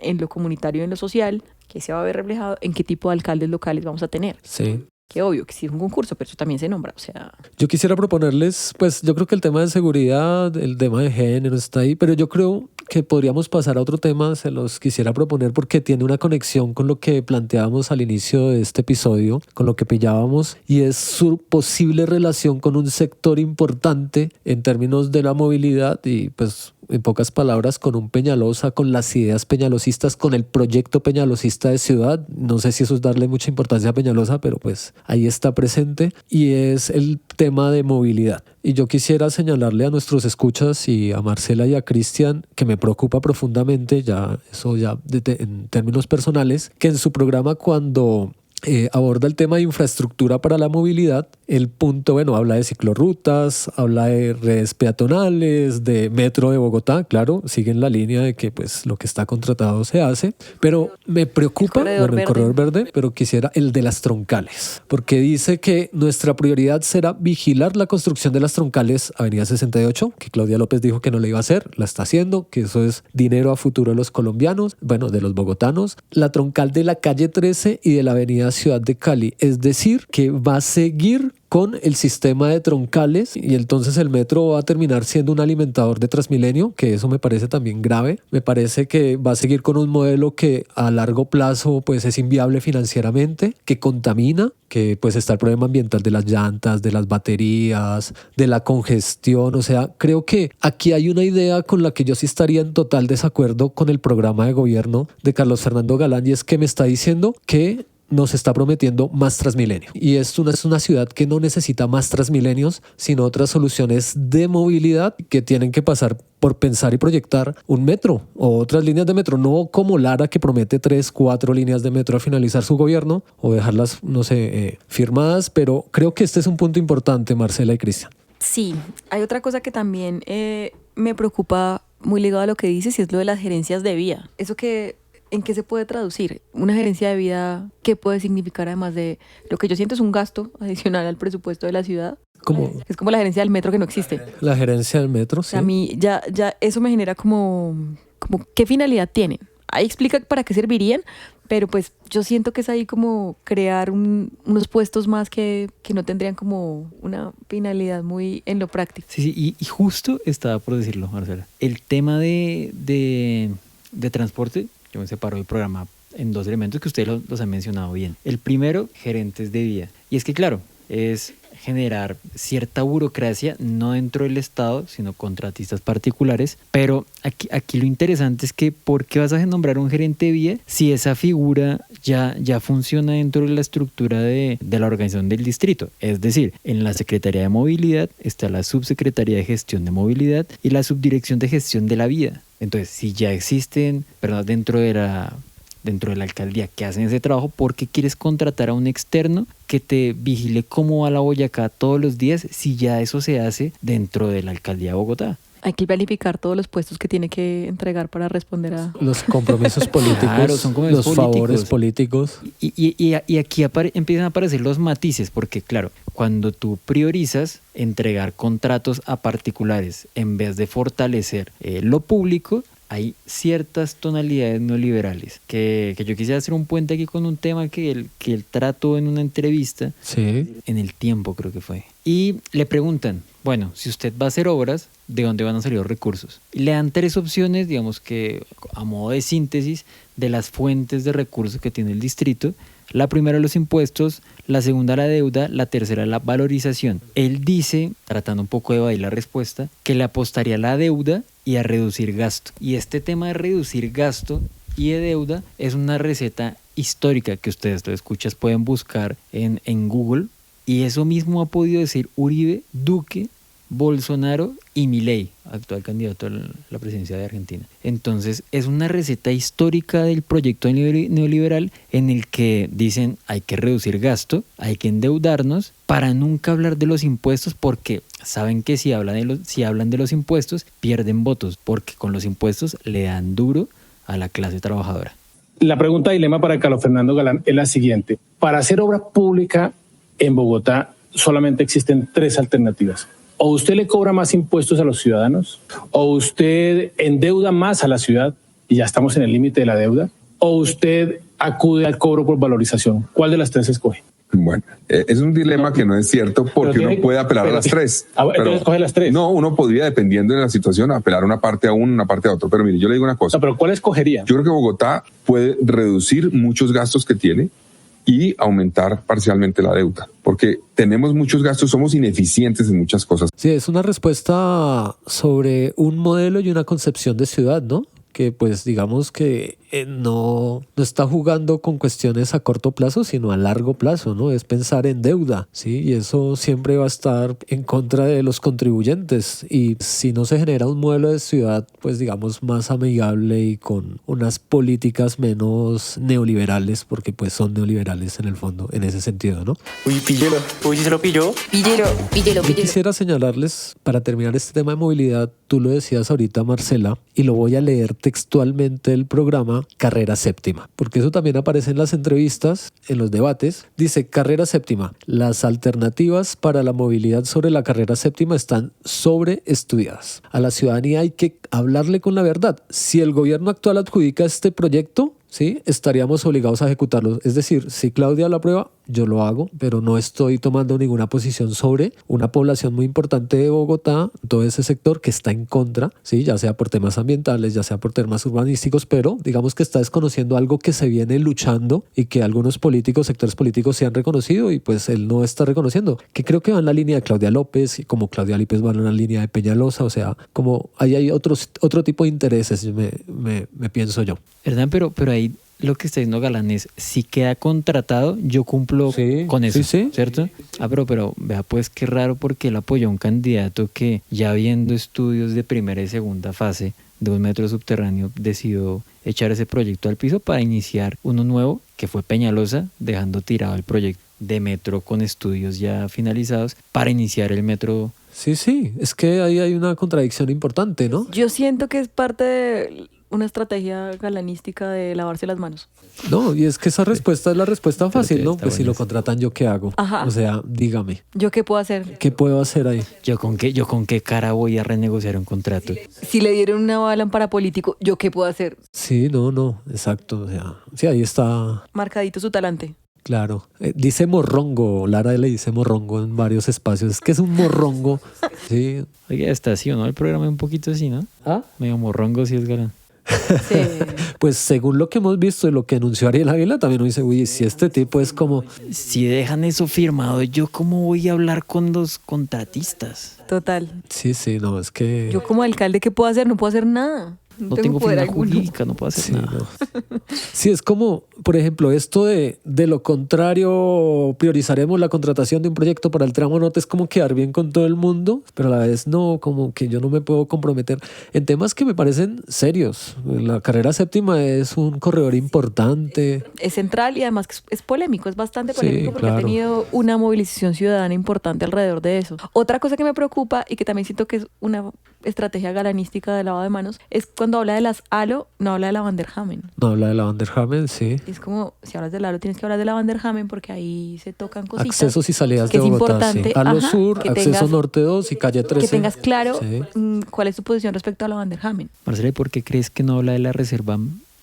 en lo comunitario y en lo social, que se va a ver reflejado en qué tipo de alcaldes locales vamos a tener. Sí. Que obvio que sí es un concurso, pero eso también se nombra, o sea... Yo quisiera proponerles, pues yo creo que el tema de seguridad, el tema de género está ahí, pero yo creo que podríamos pasar a otro tema, se los quisiera proponer porque tiene una conexión con lo que planteábamos al inicio de este episodio, con lo que pillábamos, y es su posible relación con un sector importante en términos de la movilidad y pues en pocas palabras con un Peñalosa, con las ideas peñalosistas, con el proyecto peñalosista de ciudad. No sé si eso es darle mucha importancia a Peñalosa, pero pues ahí está presente y es el tema de movilidad. Y yo quisiera señalarle a nuestros escuchas y a Marcela y a Cristian que me preocupa profundamente, ya eso ya en términos personales, que en su programa cuando aborda el tema de infraestructura para la movilidad, el punto, bueno, habla de ciclorrutas, habla de redes peatonales, de metro de Bogotá, claro, sigue en la línea de que pues lo que está contratado se hace, pero me preocupa, el corredor verde, pero quisiera el de las troncales, porque dice que nuestra prioridad será vigilar la construcción de las troncales Avenida 68, que Claudia López dijo que no la iba a hacer, la está haciendo, que eso es dinero a futuro de los colombianos, bueno, de los bogotanos, la troncal de la calle 13 y de la avenida Ciudad de Cali, es decir, que va a seguir con el sistema de troncales y entonces el metro va a terminar siendo un alimentador de Transmilenio, que eso me parece también grave. Me parece que va a seguir con un modelo que a largo plazo pues es inviable financieramente, que contamina, que pues está el problema ambiental de las llantas, de las baterías, de la congestión. O sea, creo que aquí hay una idea con la que yo sí estaría en total desacuerdo con el programa de gobierno de Carlos Fernando Galán, y es que me está diciendo que nos está prometiendo más Transmilenio. Y esto es una ciudad que no necesita más Transmilenios, sino otras soluciones de movilidad que tienen que pasar por pensar y proyectar un metro o otras líneas de metro, no como Lara que promete 3, 4 líneas de metro al finalizar su gobierno o dejarlas, no sé, firmadas, pero creo que este es un punto importante, Marcela y Cristian. Sí, hay otra cosa que también me preocupa muy ligado a lo que dices y es lo de las gerencias de vía. Eso que... ¿En qué se puede traducir? Una gerencia de vida, ¿qué puede significar además de lo que yo siento es un gasto adicional al presupuesto de la ciudad? Es como la gerencia del metro que no existe. La gerencia del metro, sí. A mí ya eso me genera como ¿qué finalidad tienen? Ahí explica para qué servirían, pero pues yo siento que es ahí como crear unos puestos más que no tendrían como una finalidad muy en lo práctico. Sí, y justo estaba por decirlo, Marcela. El tema de transporte, yo me separo del programa en dos elementos que ustedes los han mencionado bien. El primero, gerentes de vía. Y es que, claro, es generar cierta burocracia, no dentro del Estado, sino contratistas particulares. Pero aquí lo interesante es que ¿por qué vas a nombrar un gerente de vía si esa figura ya funciona dentro de la estructura de la organización del distrito? Es decir, en la Secretaría de Movilidad está la Subsecretaría de Gestión de Movilidad y la Subdirección de Gestión de la Vía. Entonces, si ya existen, dentro de la dentro de la alcaldía que hacen ese trabajo, ¿por qué quieres contratar a un externo que te vigile cómo va la Boyacá todos los días si ya eso se hace dentro de la alcaldía de Bogotá? Hay que planificar todos los puestos que tiene que entregar para responder a los compromisos políticos, Claro, son compromisos los favores políticos. Y aquí empiezan a aparecer los matices, porque claro, cuando tú priorizas entregar contratos a particulares en vez de fortalecer lo público, hay ciertas tonalidades neoliberales que yo quisiera hacer un puente aquí con un tema que él trató en una entrevista, Sí. en El Tiempo creo que fue, y le preguntan, bueno, si usted va a hacer obras, ¿de dónde van a salir los recursos? Y le dan 3 opciones, digamos que a modo de síntesis, de las fuentes de recursos que tiene el distrito. La primera, los impuestos; la segunda, la deuda; la tercera, la valorización. Él dice, tratando un poco de evadir la respuesta, que le apostaría a la deuda y a reducir gasto. Y este tema de reducir gasto y de deuda es una receta histórica que ustedes, los escuchas, pueden buscar en Google. Y eso mismo ha podido decir Uribe, Duque, Bolsonaro y Milei, actual candidato a la presidencia de Argentina. Entonces es una receta histórica del proyecto neoliberal en el que dicen hay que reducir gasto, hay que endeudarnos para nunca hablar de los impuestos, porque saben que si hablan de los impuestos pierden votos, porque con los impuestos le dan duro a la clase trabajadora. La pregunta dilema para Carlos Fernando Galán es la siguiente: para hacer obra pública en Bogotá solamente existen 3 alternativas. O usted le cobra más impuestos a los ciudadanos, o usted endeuda más a la ciudad y ya estamos en el límite de la deuda, o usted acude al cobro por valorización. ¿Cuál de las 3 escoge? Bueno, es un dilema que no es cierto, porque uno puede apelar a las 3. Entonces escoge las 3. No, uno podría, dependiendo de la situación, apelar una parte a uno, una parte a otro. Pero mire, yo le digo una cosa. No, pero ¿cuál escogería? Yo creo que Bogotá puede reducir muchos gastos que tiene y aumentar parcialmente la deuda, porque tenemos muchos gastos, somos ineficientes en muchas cosas. Sí, es una respuesta sobre un modelo y una concepción de ciudad, ¿no? Que pues digamos que no está jugando con cuestiones a corto plazo, sino a largo plazo, ¿no? Es pensar en deuda, ¿sí? Y eso siempre va a estar en contra de los contribuyentes. Y si no se genera un modelo de ciudad, pues digamos, más amigable y con unas políticas menos neoliberales, porque pues son neoliberales en el fondo, en ese sentido, ¿no? Uy, píllelo. Uy, ¿se lo pilló? Píllelo. Yo quisiera señalarles, para terminar este tema de movilidad, tú lo decías ahorita, Marcela, y lo voy a leer textualmente el programa, carrera séptima, porque eso también aparece en las entrevistas, en los debates. Dice: carrera séptima, las alternativas para la movilidad sobre la carrera séptima están sobreestudiadas. A la ciudadanía hay que hablarle con la verdad. Si el gobierno actual adjudica este proyecto, ¿sí?, estaríamos obligados a ejecutarlo. Es decir, si Claudia lo aprueba, yo lo hago, pero no estoy tomando ninguna posición sobre una población muy importante de Bogotá, todo ese sector que está en contra, ¿sí?, ya sea por temas ambientales, ya sea por temas urbanísticos, pero digamos que está desconociendo algo que se viene luchando y que algunos políticos, sectores políticos se han reconocido, y pues él no está reconociendo, que creo que va en la línea de Claudia López, y como Claudia López va en la línea de Peñalosa, o sea, como ahí hay otro tipo de intereses, me pienso yo. ¿Verdad? Pero ahí lo que está diciendo Galán es, si queda contratado, yo cumplo con eso, ¿cierto? Pero vea pues qué raro, porque él apoyó a un candidato que, ya viendo estudios de primera y segunda fase de un metro subterráneo, decidió echar ese proyecto al piso para iniciar uno nuevo, que fue Peñalosa, dejando tirado el proyecto de metro con estudios ya finalizados para iniciar el metro. Sí, es que ahí hay una contradicción importante, ¿no? Yo siento que es parte de una estrategia galanística de lavarse las manos. No, y es que esa respuesta es la respuesta fácil, ¿no? Pues si lo eso. contratan, ¿yo qué hago? Ajá. O sea, dígame, ¿Yo qué puedo hacer? ¿qué puedo hacer ahí? ¿Yo con qué cara voy a renegociar un contrato? Si le dieron una bala para político, ¿yo qué puedo hacer? Sí, no, exacto. O sea, sí, ahí está. Marcadito su talante. Claro. Dice morrongo, Lara le dice morrongo en varios espacios. Es que es un morrongo. Sí. Oye, está así o no el programa, un poquito así, ¿no? ¿Ah? Medio morrongo si es Galán. Sí. Pues según lo que hemos visto y lo que anunció Ariel Águila, también uno dice, uy, si este tipo es como... Si dejan eso firmado, ¿yo cómo voy a hablar con los contratistas? Total. Sí, no, es que... Yo como alcalde, ¿qué puedo hacer? No puedo hacer nada. no tengo figura jurídica, no puedo hacer nada. No. Sí, es como, por ejemplo, esto de lo contrario, priorizaremos la contratación de un proyecto para el tramo norte, es como quedar bien con todo el mundo, pero a la vez no, como que yo no me puedo comprometer en temas que me parecen serios. La carrera séptima es un corredor importante. Es central y además es polémico, es bastante polémico, Sí, porque claro. ha tenido una movilización ciudadana importante alrededor de eso. Otra cosa que me preocupa y que también siento que es una estrategia galanística de lavado de manos es cuando habla de las ALO, no habla de la Van der Hamen. No habla de la Van der Hamen, sí. Es como, si hablas del ALO tienes que hablar de la Van der Hamen porque ahí se tocan cositas. Accesos y salidas que de es Bogotá, importante, sí. Alo ajá, Sur, que acceso tengas- norte 2 y calle 13. Que tengas claro Sí. cuál es tu posición respecto a la Van der Hamen. Marcela, ¿y por qué crees que no habla de la reserva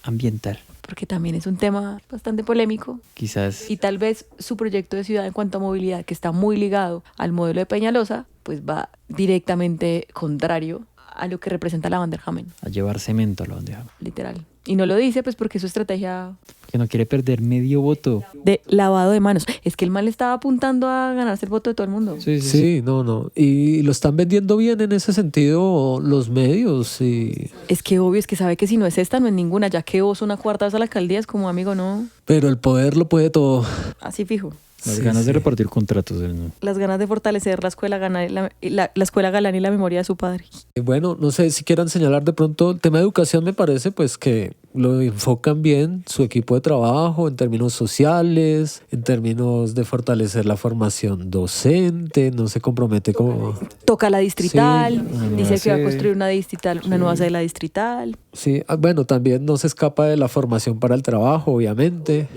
ambiental? Porque también es un tema bastante polémico. Quizás Y tal vez su proyecto de ciudad en cuanto a movilidad, que está muy ligado al modelo de Peñalosa, pues va directamente contrario a lo que representa la Van der Hamen, a llevar cemento a la bandeja. literal. Y no lo dice pues porque es su estrategia Que no quiere perder medio voto. de lavado de manos. Es que el mal estaba apuntando a ganarse el voto de todo el mundo. Sí, no. Y lo están vendiendo bien en ese sentido los medios. Y... Es que obvio, es que sabe que si no es esta, no es ninguna. Ya que vos una cuarta vez a la alcaldía es como, amigo, no. Pero el poder lo puede todo. Así fijo. Las ganas de repartir contratos. ¿No? Las ganas de fortalecer la escuela Galán la escuela Galán y la memoria de su padre. Bueno, no sé si quieran señalar de pronto el tema de educación, me parece pues que lo enfocan bien su equipo de trabajo en términos sociales, en términos de fortalecer la formación docente, no se compromete como... Toca la distrital, Sí, dice que va a sede. construir una distrital, una nueva sede de la distrital. Sí, bueno, también no se escapa de la formación para el trabajo, obviamente.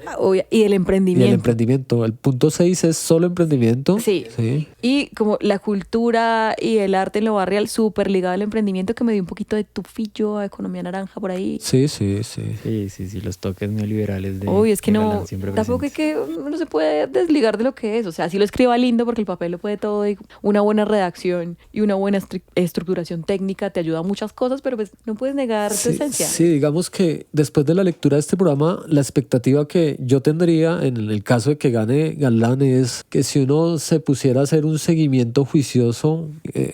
Y el Y emprendimiento. el emprendimiento. El punto 6 es solo emprendimiento. Sí. Y como la cultura y el arte en lo barrial, súper ligado al emprendimiento, que me dio un poquito de tufillo a economía naranja por ahí. Sí. Sí, los toques neoliberales de Uy, es que de no, Galán siempre tampoco es presentes. que uno se puede desligar de lo que es. O sea, sí lo escriba lindo porque el papel lo puede todo y una buena redacción y una buena estructuración técnica te ayuda a muchas cosas, pero pues no puedes negar tu esencia. Sí, digamos que después de la lectura de este programa, la expectativa que yo tendría en el caso de que gane Galán es que si uno se pusiera a hacer un seguimiento juicioso,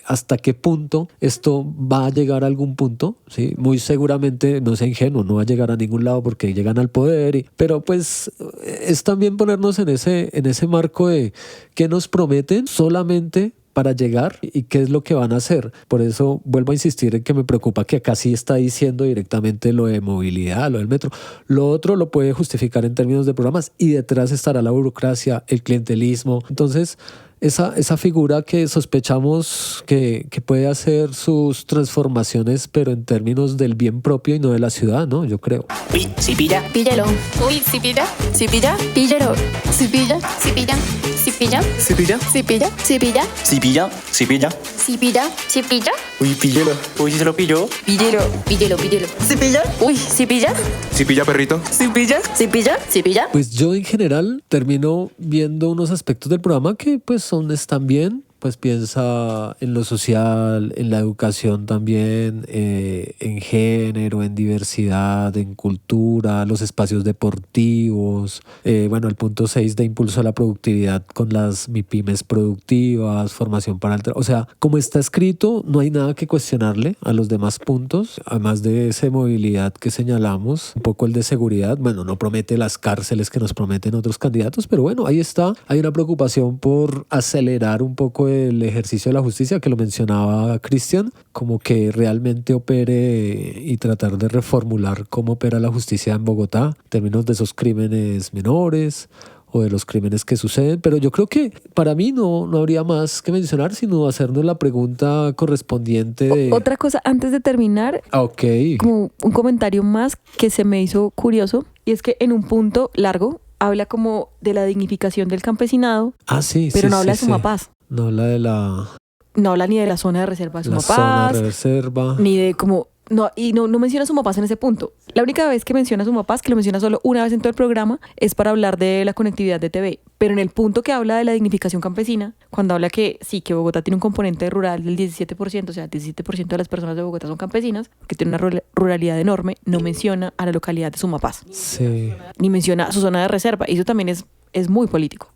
hasta qué punto esto va a llegar a algún punto, ¿sí? Muy seguramente, no sea ingenuo, no va a llegar a ningún lado porque llegan al poder, pero pues es también ponernos en ese marco de qué nos prometen solamente para llegar y qué es lo que van a hacer. Por eso vuelvo a insistir en que me preocupa que acá sí está diciendo directamente lo de movilidad, lo del metro. Lo otro lo puede justificar en términos de programas y detrás estará la burocracia, el clientelismo. Entonces, esa figura que sospechamos que puede hacer sus transformaciones, pero en términos del bien propio y no de la ciudad, ¿no? Yo creo. Uy, si pilla. Píllalo. Uy, si pilla. Si pilla. Píllalo. Si pilla. Si pilla. Si pilla. Si pilla. Si pilla. Si pilla. Si pilla. Si pilla. Si pilla. Si pilla. Uy, píllelo. Uy, si se lo pilló. Píllelo. Píllelo, píllelo. Si pilla. Uy, si pilla. Si pilla, perrito. Si pilla. Si pilla. Si pilla. Pues yo en general termino viendo unos aspectos del programa que pues están bien. Pues piensa en lo social, en la educación también, en género, en diversidad, en cultura, los espacios deportivos, bueno, el punto 6 de impulso a la productividad con las MIPYMES productivas, formación para el trabajo. O sea, como está escrito, no hay nada que cuestionarle a los demás puntos, además de esa movilidad que señalamos, un poco el de seguridad. Bueno, no promete las cárceles que nos prometen otros candidatos, pero bueno, ahí está. Hay una preocupación por acelerar un poco el ejercicio de la justicia, que lo mencionaba Cristian, como que realmente opere y tratar de reformular cómo opera la justicia en Bogotá en términos de esos crímenes menores o de los crímenes que suceden, pero yo creo que para mí no habría más que mencionar, sino hacernos la pregunta correspondiente de... Otra cosa, antes de terminar, Ok. como un comentario más que se me hizo curioso, y es que en un punto largo habla como de la dignificación del campesinado, Ah, sí, pero sí, no habla sí, de Sumapaz. No habla de la No habla ni de la zona de reserva de zona de Sumapaz, reserva. ni de como... No, y no menciona Sumapaz en ese punto. La única vez que menciona Sumapaz, que lo menciona solo una vez en todo el programa, es para hablar de la conectividad de TV. Pero en el punto que habla de la dignificación campesina, cuando habla que sí, que Bogotá tiene un componente rural del 17%, o sea, el 17% de las personas de Bogotá son campesinas, que tiene una ruralidad enorme, no menciona a la localidad de Sumapaz. Sí. Ni menciona su zona de reserva. Y eso también es muy político.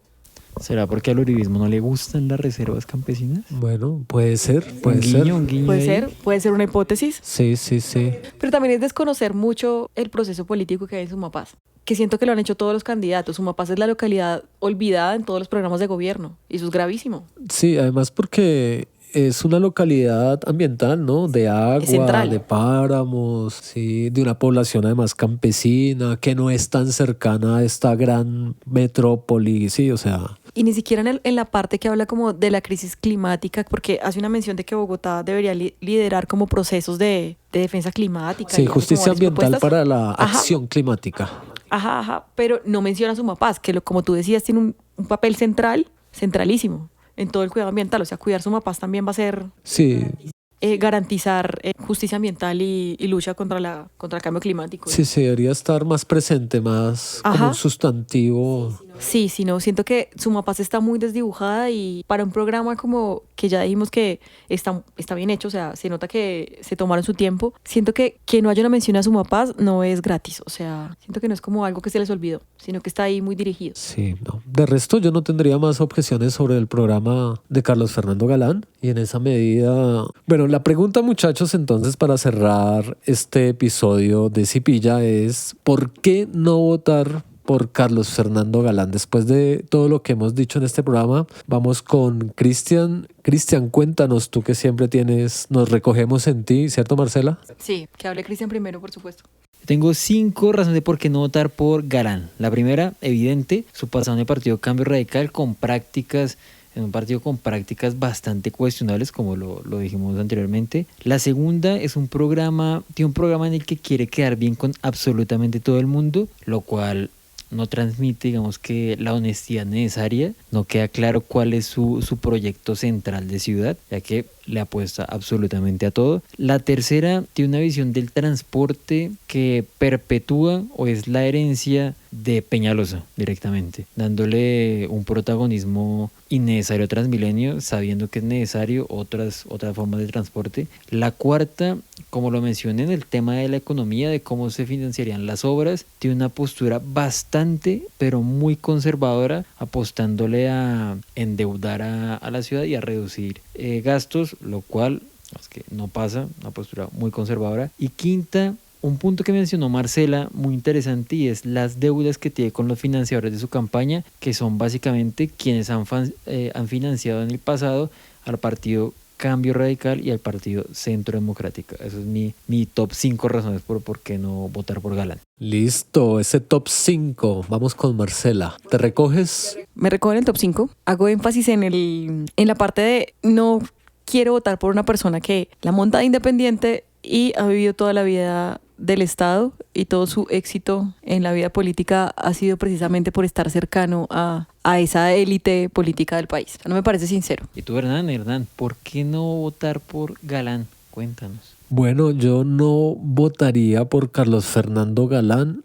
¿Será porque al uribismo no le gustan las reservas campesinas? Bueno, puede ser, Un guiño Puede ser una hipótesis. Sí. Pero también es desconocer mucho el proceso político que hay en Sumapaz, que siento que lo han hecho todos los candidatos. Sumapaz es la localidad olvidada en todos los programas de gobierno, y eso es gravísimo. Sí, además porque es una localidad ambiental, ¿no? De agua, central. de páramos, sí, de una población además campesina, que no es tan cercana a esta gran metrópoli, sí, o sea... Y ni siquiera en la parte que habla como de la crisis climática, porque hace una mención de que Bogotá debería liderar como procesos de defensa climática. Sí, y hace justicia como varias ambiental propuestas. para la Ajá. acción climática. Ajá, pero no menciona Sumapaz, que como tú decías, tiene un papel centralísimo en todo el cuidado ambiental. O sea, cuidar Sumapaz también va a ser Sí, garantizar justicia ambiental y lucha contra el cambio climático. sí, debería estar más presente, más como Ajá. un sustantivo. Sí, no, siento que Sumapaz está muy desdibujada, y para un programa como que ya dijimos que está bien hecho, o sea, se nota que se tomaron su tiempo. Siento que no haya una mención a Sumapaz no es gratis, o sea, siento que no es como algo que se les olvidó, sino que está ahí muy dirigido. Sí, no. De resto, yo no tendría más objeciones sobre el programa de Carlos Fernando Galán. Y en esa medida... Bueno, la pregunta, muchachos, entonces, para cerrar este episodio de Cipilla es: ¿por qué no votar por Carlos Fernando Galán? Después de todo lo que hemos dicho en este programa, vamos con Cristian. Cristian, cuéntanos, tú que siempre nos recogemos en ti, ¿cierto, Marcela? Sí, que hable Cristian primero, por supuesto. Tengo 5 razones de por qué no votar por Galán. La primera, evidente, su pasado en el partido Cambio Radical en un partido con prácticas bastante cuestionables, como lo dijimos anteriormente. La segunda es tiene un programa en el que quiere quedar bien con absolutamente todo el mundo, lo cual no transmite, digamos, que la honestidad necesaria. No queda claro cuál es su proyecto central de ciudad, ya que le apuesta absolutamente a todo. La tercera tiene una visión del transporte que perpetúa o es la herencia de Peñalosa directamente, dándole un protagonismo innecesario a Transmilenio, sabiendo que es necesario otras formas de transporte. La cuarta, como lo mencioné, en el tema de la economía, de cómo se financiarían las obras, tiene una postura bastante, pero muy conservadora, apostándole a endeudar a la ciudad y a reducir gastos, lo cual es que no pasa, una postura muy conservadora. Y quinta, un punto que mencionó Marcela muy interesante, y es las deudas que tiene con los financiadores de su campaña, que son básicamente quienes han financiado en el pasado al partido Cambio Radical y al partido Centro Democrático. Eso es mi top 5 razones por qué no votar por Galán. Listo, ese top 5. Vamos con Marcela. ¿Te recoges? Me recojo en el top 5. Hago énfasis en la parte de no quiero votar por una persona que la monta de independiente y ha vivido toda la vida del Estado, y todo su éxito en la vida política ha sido precisamente por estar cercano a esa élite política del país. No me parece sincero. ¿Y tú, Hernán, por qué no votar por Galán? Cuéntanos. Bueno, yo no votaría por Carlos Fernando Galán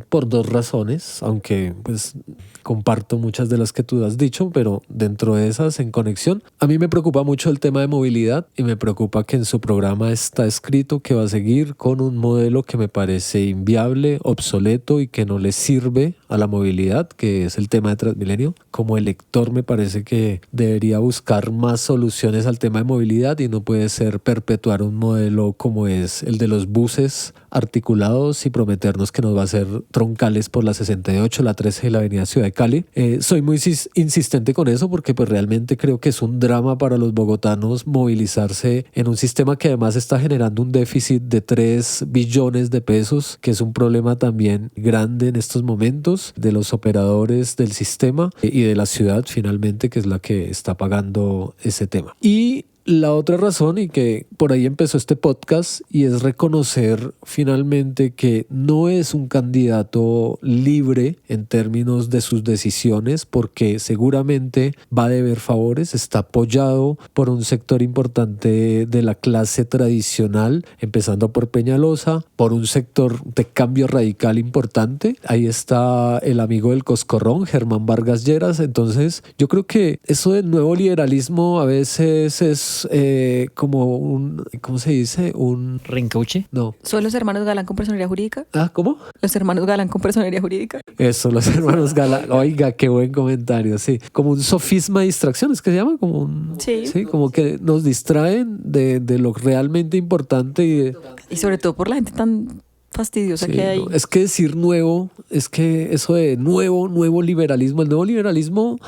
por 2 razones, aunque pues comparto muchas de las que tú has dicho, pero dentro de esas, en conexión, a mí me preocupa mucho el tema de movilidad, y me preocupa que en su programa está escrito que va a seguir con un modelo que me parece inviable, obsoleto y que no le sirve a la movilidad, que es el tema de Transmilenio. Como elector me parece que debería buscar más soluciones al tema de movilidad, y no puede ser perpetuar un modelo como es el de los buses articulados y prometernos que nos va a hacer troncales por la 68, la 13 y la avenida Ciudad de Cali. Soy muy insistente con eso, porque pues realmente creo que es un drama para los bogotanos movilizarse en un sistema que además está generando un déficit de 3 billones de pesos, que es un problema también grande en estos momentos de los operadores del sistema y de la ciudad finalmente, que es la que está pagando ese tema. Y la otra razón, y que por ahí empezó este podcast, y es reconocer finalmente que no es un candidato libre en términos de sus decisiones, porque seguramente va a deber favores, está apoyado por un sector importante de la clase tradicional, empezando por Peñalosa, por un sector de Cambio Radical importante. Ahí está el amigo del Coscorrón, Germán Vargas Lleras. Entonces yo creo que eso del nuevo liberalismo a veces es es como un, ¿cómo se dice? Un ¿Reencauche? No. ¿Son los hermanos Galán con personería jurídica? Ah, ¿cómo? Los hermanos Galán con personería jurídica. Eso, los hermanos Galán. Oiga, qué buen comentario, sí. Como un sofisma de distracción, ¿es que se llama? Como un... Sí. Como que nos distraen de lo realmente importante y sobre todo por la gente tan fastidiosa que hay. No, es que decir nuevo, es que eso de nuevo liberalismo, el nuevo liberalismo,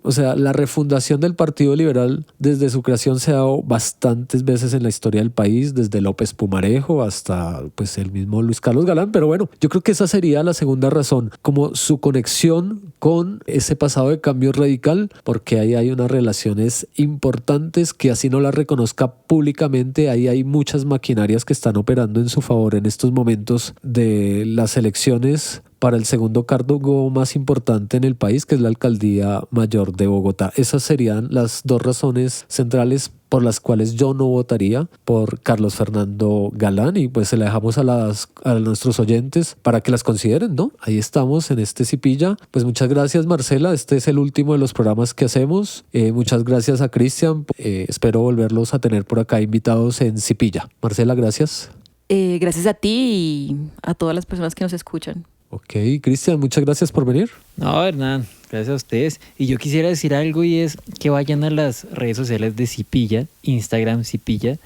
o sea, la refundación del Partido Liberal desde su creación se ha dado bastantes veces en la historia del país, desde López Pumarejo hasta pues el mismo Luis Carlos Galán, pero bueno, yo creo que esa sería la segunda razón, como su conexión con ese pasado de cambio radical, porque ahí hay unas relaciones importantes que así no las reconozca públicamente, ahí hay muchas maquinarias que están operando en su favor en estos momentos de las elecciones para el segundo cargo más importante en el país, que es la Alcaldía Mayor de Bogotá. Esas serían las dos razones centrales por las cuales yo no votaría por Carlos Fernando Galán, y pues se la dejamos a nuestros oyentes para que las consideren, ¿no? Ahí estamos en este Cipilla. Pues muchas gracias, Marcela. Este es el último de los programas que hacemos. Muchas gracias a Cristian. Espero volverlos a tener por acá invitados en Cipilla. Marcela, gracias. Gracias a ti y a todas las personas que nos escuchan. Ok, Cristian, muchas gracias por venir. No, Hernán, gracias a ustedes. Y yo quisiera decir algo, y es que vayan a las redes sociales de Cipilla, Instagram Cipilla,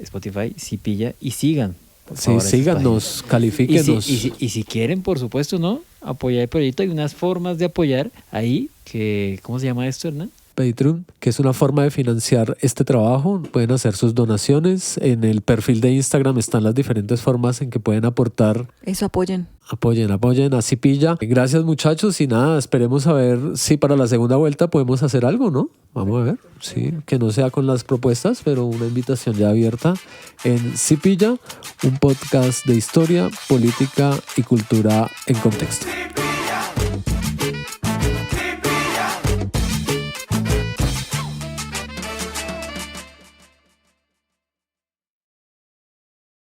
Spotify Cipilla, y sigan. Sí, síganos, califíquenos. Y si quieren, por supuesto, ¿no? Apoyar el proyecto. Hay unas formas de apoyar ahí, que ¿cómo se llama esto, Hernán? Patreon, que es una forma de financiar este trabajo. Pueden hacer sus donaciones. En el perfil de Instagram están las diferentes formas en que pueden aportar. Eso, apoyen a Cipilla. Gracias, muchachos, y nada, esperemos a ver si para la segunda vuelta podemos hacer algo, ¿no? Vamos a ver, sí, que no sea con las propuestas, pero una invitación ya abierta en Cipilla, un podcast de historia, política y cultura en contexto.